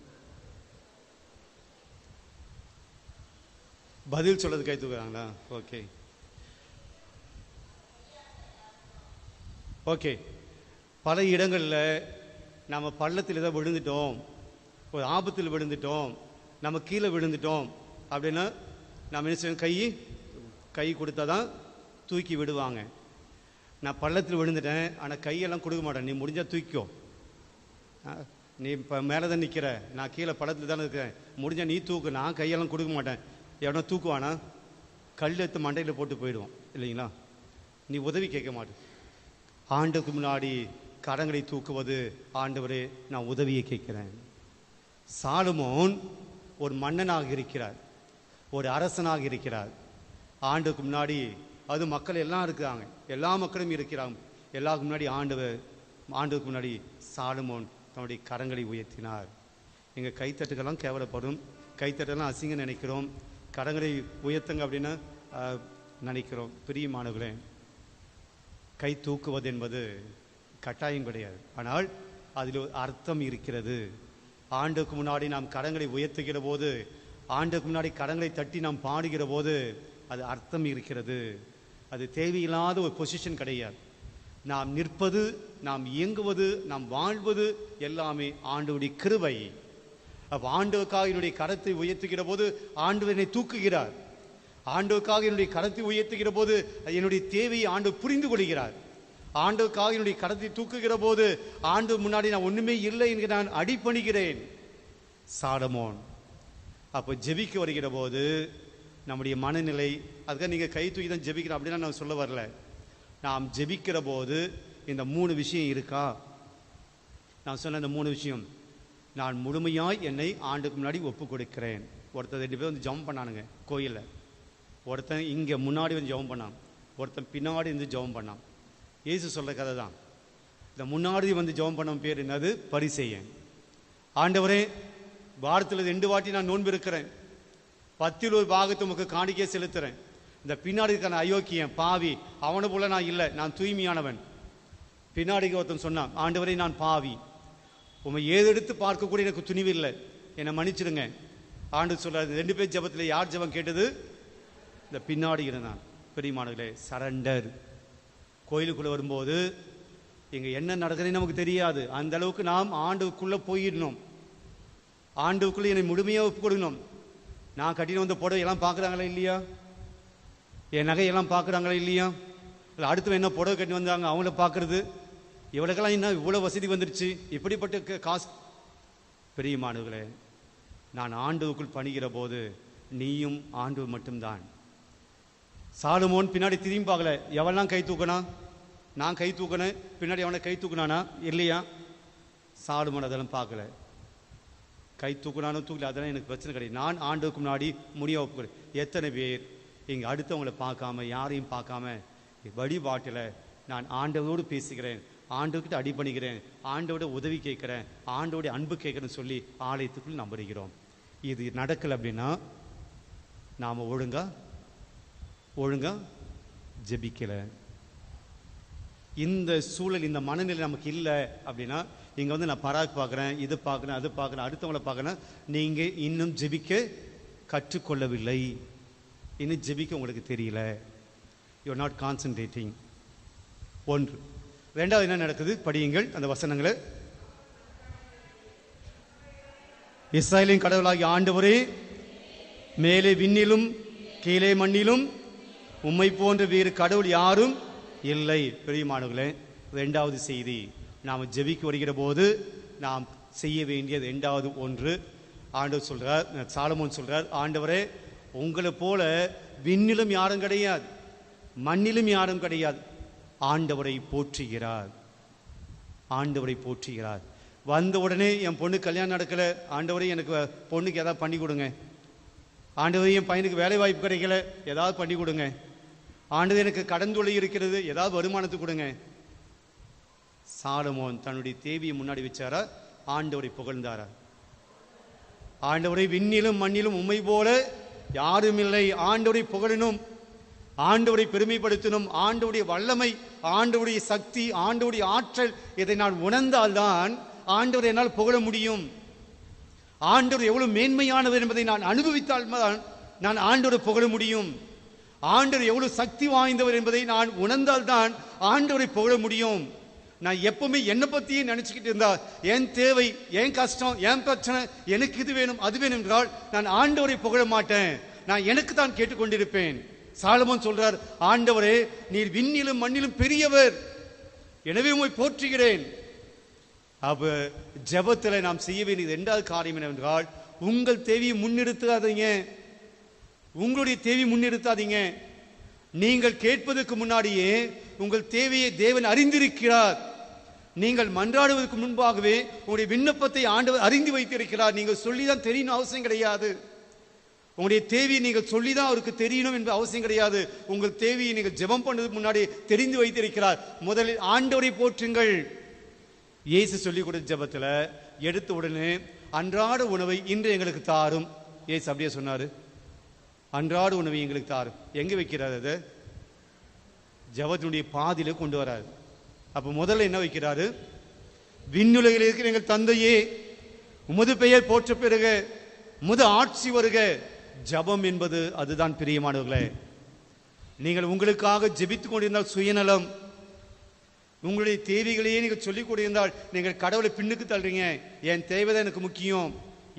பதில் சொல்றது கை தூக்குறாங்களா? Okay okay. பல இடங்களில் நம்ம பள்ளத்தில் ஏதோ விழுந்துட்டோம், ஒரு ஆபத்தில் விழுந்துட்டோம், நம்ம கீழே விழுந்துட்டோம் அப்படின்னா நம்ம என்ன செய்வோம்? கை கொடுத்தா தான் தூக்கி விடுவாங்க. நான் பள்ளத்தில் விழுந்துட்டேன், ஆனால் கையெல்லாம் கொடுக்க மாட்டேன். நீ முடிஞ்சால் தூக்கிக்கோ, நீ இப்போ மேலே தான் நிற்கிற, நான் கீழே பள்ளத்தில் தானே இருக்கிறேன், முடிஞ்சால் நீ தூக்கு, நான் கையெல்லாம் கொடுக்க மாட்டேன். எவனா தூக்குவானா? கல் எடுத்து மண்டையில் போட்டு போயிடுவோம் இல்லைங்களா? நீ உதவி கேட்க மாட்டேன். ஆண்டுக்கு முன்னாடி கரங்களை தூக்குவது, ஆண்டவரே நான் உதவியை கேட்கிறேன். சாலமோன் ஒரு மன்னனாக இருக்கிறார், ஒரு அரசனாக இருக்கிறார். ஆண்டுக்கு முன்னாடி அது மக்கள் எல்லாம் இருக்கிறாங்க, எல்லா மக்களும் இருக்கிறாங்க. எல்லாருக்கும் முன்னாடி ஆண்டுக்கு முன்னாடி சாலமோன் தன்னுடைய கரங்களை உயர்த்தினார். எங்கள் கைத்தட்டுக்கெல்லாம் கேவலப்படும், கைத்தட்டெல்லாம் அசிங்க நினைக்கிறோம். கரங்களை உயர்த்துங்க அப்படின்னு நினைக்கிறோம். பிரியமானவர்களே, கை தூக்குவது என்பது கட்டாயம் கிடையாது, ஆனால் அதில் அர்த்தம் இருக்கிறது. ஆண்டுக்கு முன்னாடி நாம் கரங்களை உயர்த்துகிற போது, ஆண்டுக்கு முன்னாடி கரங்களை தட்டி நாம் பாடுகிற போது அது அர்த்தம் இருக்கிறது. அது தேவையில்லாத ஒரு பொசிஷன் கிடையாது. நாம் நிற்பது, நாம் இயங்குவது, நாம் வாழ்வது எல்லாமே ஆண்டவருடைய கிருபை. ஆண்டவருக்காக என்னுடைய கரத்தை உயர்த்துகிற போது ஆண்டவர் என்னை தூக்குகிறார். ஆண்டவருக்காக என்னுடைய கரத்தை உயர்த்துகிற போது என்னுடைய தேவையை ஆண்டவர் புரிந்து கொள்கிறார். ஆண்டவருக்காக என்னுடைய கரத்தை தூக்குகிற போது ஆண்டவர் முன்னாடி நான் ஒண்ணுமே இல்லை என்று நான் அடிபணிகிறேன். சாலமோன் அப்போ ஜெபிக்க வருகிற போது நம்முடைய மனநிலை, அதுக்காக நீங்க கை தூக்கி தான் ஜெபிக்கிறோம் அப்படின்னா நான் சொல்ல வரல. நாம் ஜெபிக்கிற போது இந்த 3 விஷயம் இருக்கா? நான் சொன்ன இந்த 3 விஷயம், நான் முழுமையாய் என்னை ஆண்டுக்கு முன்னாடி ஒப்பு கொடுக்கிறேன். ஒருத்தர் 2 பேர் வந்து ஜெபம் பண்ணானுங்க கோயிலில். ஒருத்தன் இங்கே முன்னாடி வந்து ஜெபம் பண்ணான், ஒருத்தன் பின்னாடி வந்து ஜெபம் பண்ணான். இயேசு சொல்கிற கதை தான். இந்த முன்னாடி வந்து ஜெபம் பண்ண பேர் என்னது? பரிசேயன். ஆண்டவரே, வாரத்தில் 2 வாட்டி நான் நோன்பு இருக்கிறேன், 10ல் 1 பாகத்தை உமக்கு காணிக்கையை செலுத்துறேன். இந்த பின்னாடி இருக்க அயோக்கியன் பாவி, அவனை போல நான் இல்லை, நான் தூய்மையானவன். பின்னாடி ஒருத்தன் சொன்னான், ஆண்டவரே நான் பாவி, உண்மை ஏதெடுத்து பார்க்க கூட எனக்கு துணிவு இல்லை, என்னை மன்னிச்சிடுங்க. ஆண்டு சொல்றாரு. 2 பேர் ஜெபத்தில் யார் ஜெபம் கேட்டது? இந்த பின்னாடி இருந்தான். பெரியமானங்களே, சரண்டர். கோயிலுக்குள்ளே வரும்போது இங்கே என்ன நடக்குதுன்னு நமக்கு தெரியாது. அந்த அளவுக்கு நாம் ஆண்டுக்குள்ளே போயிடணும். ஆண்டுக்குள்ளே என்னை முழுமையாக ஒப்பு கொடுக்கணும். நான் கட்டின வந்த புடவை எல்லாம் பார்க்குறாங்களா இல்லையா? என் நகையெல்லாம் பார்க்குறாங்களா இல்லையா? இல்லை அடுத்து என்ன புடவை கட்டி வந்தாங்க அவங்கள பார்க்குறது. இவளுக்கெல்லாம் என்ன இவ்வளோ வசதி வந்துருச்சு, இப்படிப்பட்ட காசு. பெரியமானவர்களே, நான் ஆண்டுக்குள் பணிகிற போது நீயும் ஆண்டு மட்டும்தான். சாலமோன் பின்னாடி திரும்பி பார்க்கல. எவெல்லாம் கை தூக்கினா? நான் கை தூக்கினேன், பின்னாடி அவனை கை தூக்கினானா இல்லையா? சாலமோன் அதெல்லாம் பார்க்கல. கை தூக்கினாலும் தூக்கல, அதெல்லாம் எனக்கு பிரச்சனை கிடையாது. நான் ஆண்டுக்கு முன்னாடி முடிய ஒப்பு. எத்தனை பேர் இங்கே அடுத்தவங்களை பார்க்காம, யாரையும் பார்க்காம வழிபாட்டில் நான் ஆண்டவரோடு பேசுகிறேன், ஆண்டவர்கிட்ட அடிபணிக்கிறேன், ஆண்டவோட உதவி கேட்குறேன், ஆண்டவோட அன்பு கேட்குறேன்னு சொல்லி ஆலயத்துக்குள் நாம் வருகிறோம். இது நடக்கலை அப்படின்னா நாம் ஒழுங்கா ஜெபிக்கலை. இந்த சூழல், இந்த மனநிலை நமக்கு இல்லை அப்படின்னா, இங்கே வந்து நான் பராக் பார்க்குறேன், இது பார்க்குறேன், அது பார்க்குறேன், அடுத்தவங்களை பார்க்குறேன், நீங்கள் இன்னும் ஜெபிக்க கற்றுக்கொள்ளவில்லை, இன்னும் ஜெபிக்க உங்களுக்கு தெரியல. You are not concentrating. 1. 2வது என்ன நடக்குது? படியுங்கள் அந்த வசனங்களை. இஸ்ராயேலின் கடவுளாகிய ஆண்டவரே, மேலே விண்ணிலும் கீழே மண்ணிலும் உம்மை போன்ற வேறு கடவுள் யாரும் இல்லை. பெரியமானவர்களே, 2வது செய்தி, நாம் ஜெபிக்க வருகிற போது நாம் செய்ய வேண்டியது 2வது ஒன்று. ஆண்டவர் சொல்றார், சாலமோன் சொல்றார், ஆண்டவரே உங்களை போல விண்ணிலும் யாரும் கிடையாது, மண்ணிலும் யாரும் கிடையாது. ஆண்டவரை போற்றுகிறார். ஆண்டவரை போற்றுகிறார். வந்த உடனே என் பொண்ணு கல்யாணம் நடக்கல, ஆண்டவரை எனக்கு பொண்ணுக்கு ஏதாவது பண்ணி கொடுங்க. ஆண்டவரை என் பையனுக்கு வேலை வாய்ப்பு கிடைக்கல, ஏதாவது பண்ணி கொடுங்க. ஆண்டவர் எனக்கு கடன் தொல்லை இருக்கிறது, ஏதாவது வருமானத்தை கொடுங்க. சாலமோன் தன்னுடைய தேவியை முன்னாடி வச்சாரா? ஆண்டவரை புகழ்ந்தாரா? ஆண்டவரை விண்ணிலும் மண்ணிலும் உம்மை போல யாரும் இல்லை. ஆண்டவரை புகழணும், ஆண்டவரை பெருமைப்படுத்தணும். ஆண்டவருடைய வல்லமை, ஆண்டவருடைய சக்தி, ஆண்டவருடைய ஆற்றல், இதை நான் உணர்ந்தால்தான் ஆண்டவரை என்னால் புகழ முடியும். ஆண்டவர் எவ்வளவு மேன்மையானவர் என்பதை நான் அனுபவித்தால் நான் ஆண்டவரை புகழ முடியும். ஆண்டவர் எவ்வளவு சக்தி வாய்ந்தவர் என்பதை நான் உணர்ந்தால்தான் ஆண்டவரை புகழ முடியும். நான் எப்பவுமே என்னை பத்தியே நினைச்சுக்கிட்டு இருந்தா, என் தேவை, என் கஷ்டம், என் பிரச்சனை, எனக்கு இது வேணும் அது வேணும் என்றால் நான் ஆண்டவரை புகழ மாட்டேன். நான் எனக்கு தான் கேட்டுக்கொண்டிருப்பேன். சாலமோன் சொல்றார், ஆண்டவரே நீர் விண்ணிலும் மண்ணிலும் பெரியவர், எனவே உம்மை போற்றுகிறேன். அப்ப ஜெபத்துல நாம் செய்ய வேண்டியது இரண்டாவது காரியம் என்னவென்றால், உங்கள் தேவையை முன்னிறுத்தாதீங்க. உங்களுடைய தேவையை முன்னிறுத்தாதீங்க. நீங்கள் கேட்பதற்கு முன்னாடியே உங்கள் தேவையை தேவன் அறிந்திருக்கிறார். நீங்கள் மன்றாடுவதற்கு முன்பாகவே உங்களுடைய விண்ணப்பத்தை ஆண்டவர் அறிந்து வைத்திருக்கிறார். நீங்கள் சொல்லிதான் தெரியணும் அவசியம் கிடையாது. உங்களுடைய தேவையை நீங்கள் சொல்லிதான் அவருக்கு தெரியணும் என்ற அவசியம் கிடையாது. உங்கள் தேவையை நீங்கள் ஜெபம் பண்ணதுக்கு முன்னாடி தெரிந்து வைத்திருக்கிறார். முதலில் ஆண்டவரை போற்றுங்கள். இயேசு சொல்லிக் கொடுத்த ஜெபத்துல எடுத்த உடனே அன்றாட உணவை இன்று எங்களுக்கு தாரும். இயேசு அப்படியே சொன்னாரு, அன்றாட உணவை எங்களுக்கு தாரும். எங்க வைக்கிறார்? அது ஜெபத்தினுடைய பாதியில கொண்டு வராரு. அப்ப முதல்ல என்ன வைக்கிறாரு? விண்ணுலகில் இருக்கிற எங்கள் தந்தையே, உமது பெயர் போற்ற பெறுக, உமது ஆட்சி வருக. ஜெபம் என்பது அதுதான் பிரியமானவர்களே. நீங்கள் உங்களுக்காக ஜெபித்துக் கொண்டிருந்தால் சுயநலம், உங்களுடைய தேவைகளையே நீங்கள் சொல்லிக் கொண்டிருந்தால் நீங்கள் கடவுளை பின்னுக்கு தள்ளுறீங்க. என் தேவை தான் எனக்கு முக்கியம்,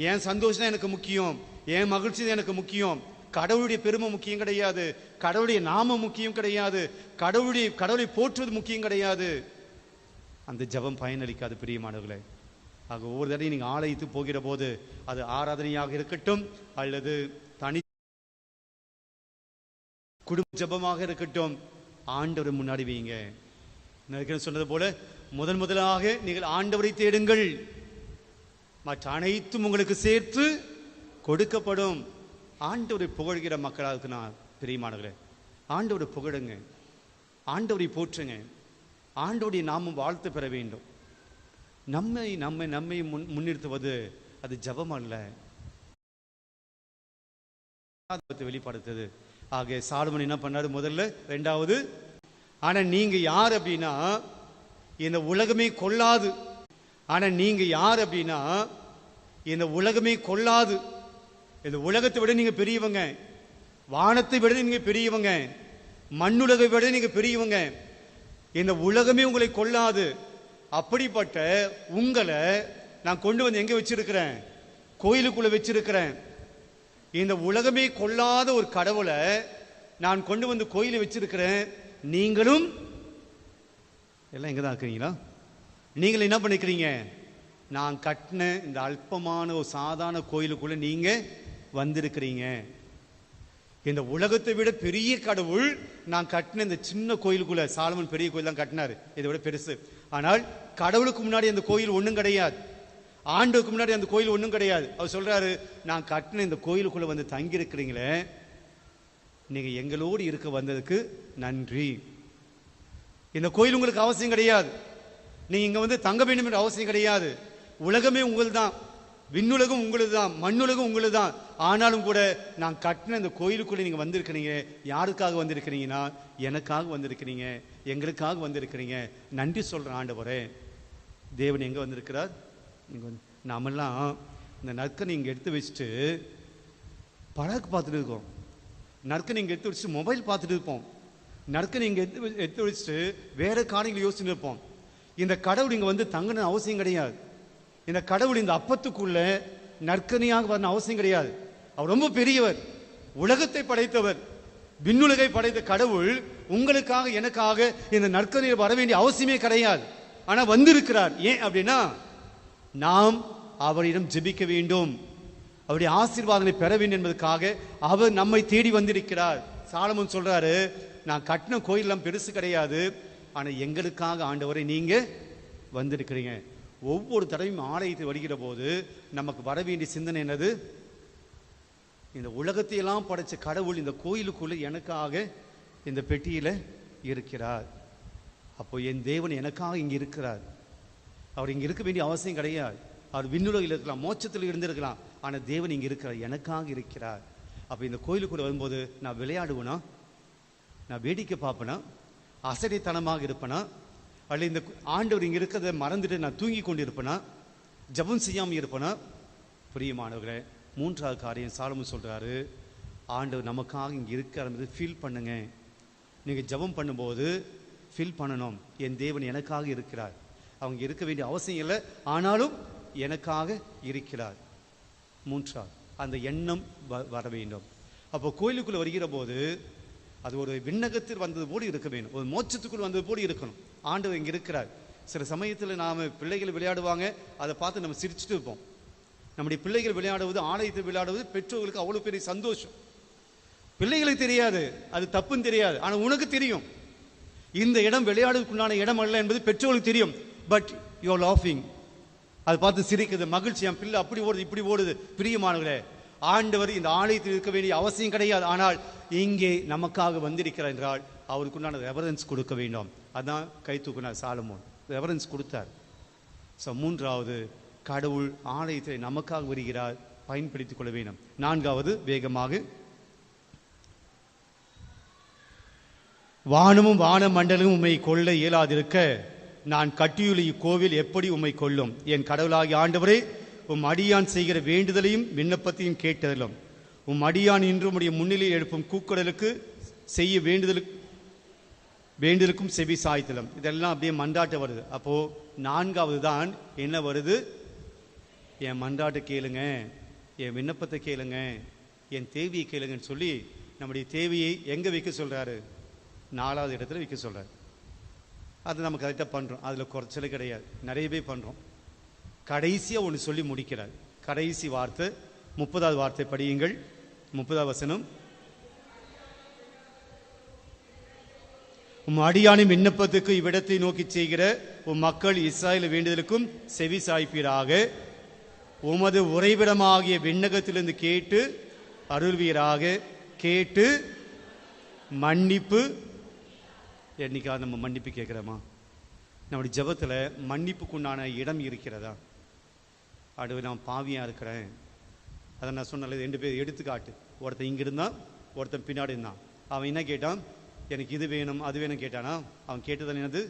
என் சந்தோஷம் தான் எனக்கு முக்கியம், என் மகிழ்ச்சி தான் எனக்கு முக்கியம். கடவுளுடைய பெருமை முக்கியம் கிடையாது, கடவுளுடைய நாமம் முக்கியம் கிடையாது, கடவுளை போற்றுவது முக்கியம் கிடையாது. அந்த ஜெபம் பயனளிக்காது பிரியமானவர்களே. ஆக ஒவ்வொரு தடையும் நீங்கள் ஆலயத்துக்கு போகிற போது, அது ஆராதனையாக இருக்கட்டும் அல்லது தனி குடும்ப ஜெபமாக இருக்கட்டும், ஆண்டவர் முன்னாடி வைங்க. நான் சொன்னது போல முதலாக நீங்கள் ஆண்டவரை தேடுங்கள், மற்ற அனைத்தும் உங்களுக்கு சேர்த்து கொடுக்கப்படும். ஆண்டவரை புகழ்கிற மக்களாக நான் பிரியமானவர்களே, ஆண்டவரை புகழுங்க, ஆண்டவரை போற்றுங்க. ஆண்டவருடைய நாமும் வாழ்த்து பெற வேண்டும். நம்மை முன்னிறுத்துவது அது ஜெபம் அல்ல, வெளிப்படுத்தது. ஆக சாலமோன் என்ன பண்ணாரு? முதல்ல ரெண்டாவது, ஆனா நீங்க யார் அப்படின்னா இந்த உலகமே கொள்ளாது. ஆனா நீங்க யார் அப்படின்னா இந்த உலகமே கொள்ளாது. இந்த உலகத்தை விட நீங்க பெரியவங்க, வானத்தை விட நீங்க பெரியவங்க, மண்ணுலகை விட நீங்க பெரியவங்க. இந்த உலகமே உங்களை கொள்ளாது. அப்படிப்பட்ட உங்களை நான் கொண்டு வந்து எங்க வச்சிருக்கிறேன்? கோயிலுக்குள்ள வச்சிருக்கிறேன். இந்த உலகமே கொள்ளாத ஒரு கடவுளை நான் கொண்டு வந்து கோயிலை வச்சிருக்கிறேன். நீங்களும் எல்லாம் எங்க தான் இருக்கிறீங்களா? நீங்கள் என்ன பண்ணிக்கிறீங்க? நான் கட்டின இந்த அல்பமான ஒரு சாதாரண கோயிலுக்குள்ள நீங்க வந்திருக்கிறீங்க. இந்த உலகத்தை விட பெரிய கடவுள் நான் கட்டின இந்த சின்ன கோயிலுக்குள்ள, சாலமன் பெரிய கோயில் தான் கட்டினாரு, இதை விட பெருசு. ஆனால் கடவுளுக்கு முன்னாடி அந்த கோயில் ஒன்றும் கிடையாது, ஆண்டுக்கு முன்னாடி அந்த கோயில் ஒன்றும் கிடையாது. அவர் சொல்றாரு, நான் கட்டின இந்த கோயிலுக்குள்ள வந்து தங்கி இருக்கிறீங்களே, நீங்க எங்களோடு இருக்க வந்ததுக்கு நன்றி. இந்த கோயில் உங்களுக்கு அவசியம் கிடையாது, நீங்க இங்க வந்து தங்க வேண்டும் என்ற அவசியம் கிடையாது. உலகமே உங்கள் தான், விண்ணுலகம் உங்களது தான், மண்ணுலகம் உங்களது தான். ஆனாலும் கூட நான் கட்டின இந்த கோயிலுக்குள்ள நீங்க வந்திருக்கிறீங்க. யாருக்காக வந்திருக்கிறீங்கன்னா எனக்காக வந்திருக்கிறீங்க, எங்களுக்காக வந்திருக்கிறீங்க. நன்றி சொல்றேன் ஆண்டவரே. தேவன் எங்க வந்திருக்கிறார்? நாமெல்லாம் இந்த நற்கனை இங்க எடுத்து வச்சுட்டு பழக்கு பார்த்துட்டு இருக்கோம், நற்கனை இங்க எடுத்து வச்சுட்டு மொபைல் பார்த்துட்டு இருப்போம், நற்கனை இங்க எடுத்து வச்சுட்டு வேற காரியங்களை யோசிச்சுட்டு இருப்போம். இந்த கடவுள் இங்க வந்து தங்கணும் அவசியம் கிடையாது. இந்த கடவுள் இந்த அப்பத்துக்குள்ள நற்கனியாக வரணும் அவசியம் கிடையாது. அவர் ரொம்ப பெரியவர், உலகத்தை படைத்தவர், விண்ணுலகை படைத்த கடவுள் உங்களுக்காக எனக்காக இந்த நற்கனியில் வர வேண்டிய அவசியமே கிடையாது. ஆனா வந்திருக்கிறார். ஏன் அப்படின்னா நாம் அவரிடம் ஜெபிக்க வேண்டும், அவருடைய ஆசீர்வாதங்களை பெற வேண்டும் என்பதற்காக அவர் நம்மை தேடி வந்திருக்கிறார். சாலமோன் சொல்றாரு, நான் கட்டின கோயிலெல்லாம் பெருசு கிடையாது, ஆனால் எங்களுக்காக ஆண்டவரை நீங்கள் வந்திருக்கிறீங்க. ஒவ்வொரு தடவையும் ஆலயத்தை வருகிற போது நமக்கு வர வேண்டிய சிந்தனை என்னது? இந்த உலகத்தையெல்லாம் படைச்ச கடவுள் இந்த கோயிலுக்குள்ள எனக்காக இந்த பெட்டியில் இருக்கிறார். அப்போ என் தேவன் எனக்காக இங்கே இருக்கிறார். அவர் இங்கே இருக்க வேண்டிய அவசியம் கிடையாது. அவர் விண்ணுலகில் இருக்கலாம், மோட்சத்தில் இருந்திருக்கலாம், ஆனால் தேவன் இங்கே இருக்கிறார், எனக்காக இருக்கிறார். அப்போ இந்த கோயிலுக்குள்ள வரும்போது நான் விளையாடுவேனா, நான் வேடிக்கை பார்ப்பேனா, அசடைத்தனமாக இருப்பேனா, அல்ல இந்த ஆண்டவர் இங்கே இருக்கிறத மறந்துட்டு நான் தூங்கி கொண்டு இருப்பேனா, ஜபம் செய்யாமல் இருப்பேனா? பிரியமானவர்களே, மூன்றாவது காரியம் சாலமோன் சொல்றாரு, ஆண்டவர் நமக்காக இங்கே இருக்கிற ஃபீல் பண்ணுங்க. நீங்கள் ஜபம் பண்ணும்போது ஃபீல் பண்ணணும், என் தேவன் எனக்காக இருக்கிறார். அவங்க இருக்க வேண்டிய அவசியம் இல்லை, ஆனாலும் எனக்காக இருக்கிறார். மூன்றாவது அந்த எண்ணம் வர வேண்டும். அப்போ கோயிலுக்குள்ள வருகிற போது அது ஒரு விண்ணகத்தில் வந்தது போல இருக்க வேண்டும், ஒரு மோட்சத்துக்குள் வந்தது போல இருக்கணும். ஆண்டவர் இங்கே இருக்கிறார். சில சமயத்தில் நாம் பிள்ளைகள் விளையாடுவாங்க, அதை பார்த்து நம்ம சிரிச்சுட்டு இருப்போம். நம்முடைய பிள்ளைகள் விளையாடுவது, ஆலயத்தில் விளையாடுவது பெற்றோர்களுக்கு அவ்வளோ பெரிய சந்தோஷம். பிள்ளைகளுக்கு தெரியாது, அது தப்புன்னு தெரியாது, ஆனால் உனக்கு தெரியும் இந்த இடம் விளையாடுவதற்குண்டான இடம் அல்ல என்பது பெற்றோர்களுக்கு தெரியும். பட் யூ ஆர் லாஃபிங், அதை பார்த்து சிரிக்குது, மகிழ்ச்சி, என் பிள்ளை அப்படி ஓடுது இப்படி ஓடுது. பிரியமானவர்களே, ஆண்டவர் இந்த ஆலயத்தில் இருக்க வேண்டிய அவசியம் கிடையாது, ஆனால் இங்கே நமக்காக வந்திருக்கிறார் என்றால் அவருக்குண்டான ரெவரன்ஸ் கொடுக்க வேண்டும். அதான் கை தூக்குனார் சாலமோன், ரெவரன்ஸ் கொடுத்தார். ஸோ மூன்றாவது, கடவுள் ஆலயத்தில் நமக்காக வருகிறார், பயன்படுத்திக் கொள்ள வேண்டும். நான்காவது, வேகமாக, வானமும் வான மண்டலமும் உம்மை கொள்ள இயலாதிருக்க நான் கட்டியுள்ள இக்கோவில் எப்படி உம்மை கொள்ளும்? என் கடவுளாகிய ஆண்டவரே, உம் அடியான் செய்கிற வேண்டுதலையும் விண்ணப்பத்தையும் கேட்டதிலும் உம் அடியான் இன்று உம்முடைய முன்னிலையில் எழுப்பும் கூக்குரலுக்கு செய்ய வேண்டுதலுக்கும் செவி சாய்த்தலும். இதெல்லாம் அப்படியே மன்றாட்ட வருது. அப்போ நான்காவது தான் என்ன வருது? என் மன்றாட்டை கேளுங்க, என் விண்ணப்பத்தை கேளுங்க, என் தேவையை கேளுங்கன்னு சொல்லி நம்முடைய தேவையை எங்கே வைக்க சொல்றாரு? நாலாவது இடத்துல வைக்க சொல்றாரு. அது நம்ம கரெக்டாக பண்ணுறோம், அதில் குறைச்சலே கிடையாது, நிறைய பேர் பண்ணுறோம். கடைசியாக ஒன்று சொல்லி முடிக்கிறார். கடைசி வார்த்தை 30வது வார்த்தை படியுங்கள். 30வது வசனம், உம் அடியானின் விண்ணப்பத்துக்கு இவ்விடத்தை நோக்கி செய்கிற உம் மக்கள் இஸ்ராயேல் வேண்டுதலுக்கும் செவி சாய்ப்பீராக. உமது உறைவிடமாகிய விண்ணகத்திலிருந்து கேட்டு அருள்வீராக. கேட்டு மன்னிப்பு. என்னைக்காவது நம்ம மன்னிப்பு கேட்குறோமா? நம்முடைய ஜபத்தில் மன்னிப்புக்குண்டான இடம் இருக்கிறதா? அடுத்து நான் பாவியாக இருக்கிறேன், அதை நான் சொன்னல, 2 பேர் எடுத்துக்காட்டு. ஒருத்தன் இங்கே இருந்தான், ஒருத்தன் பின்னாடி இருந்தான். அவன் என்ன கேட்டான்? எனக்கு இது வேணும் அது வேணும் கேட்டானா? அவன் கேட்டது என்னது?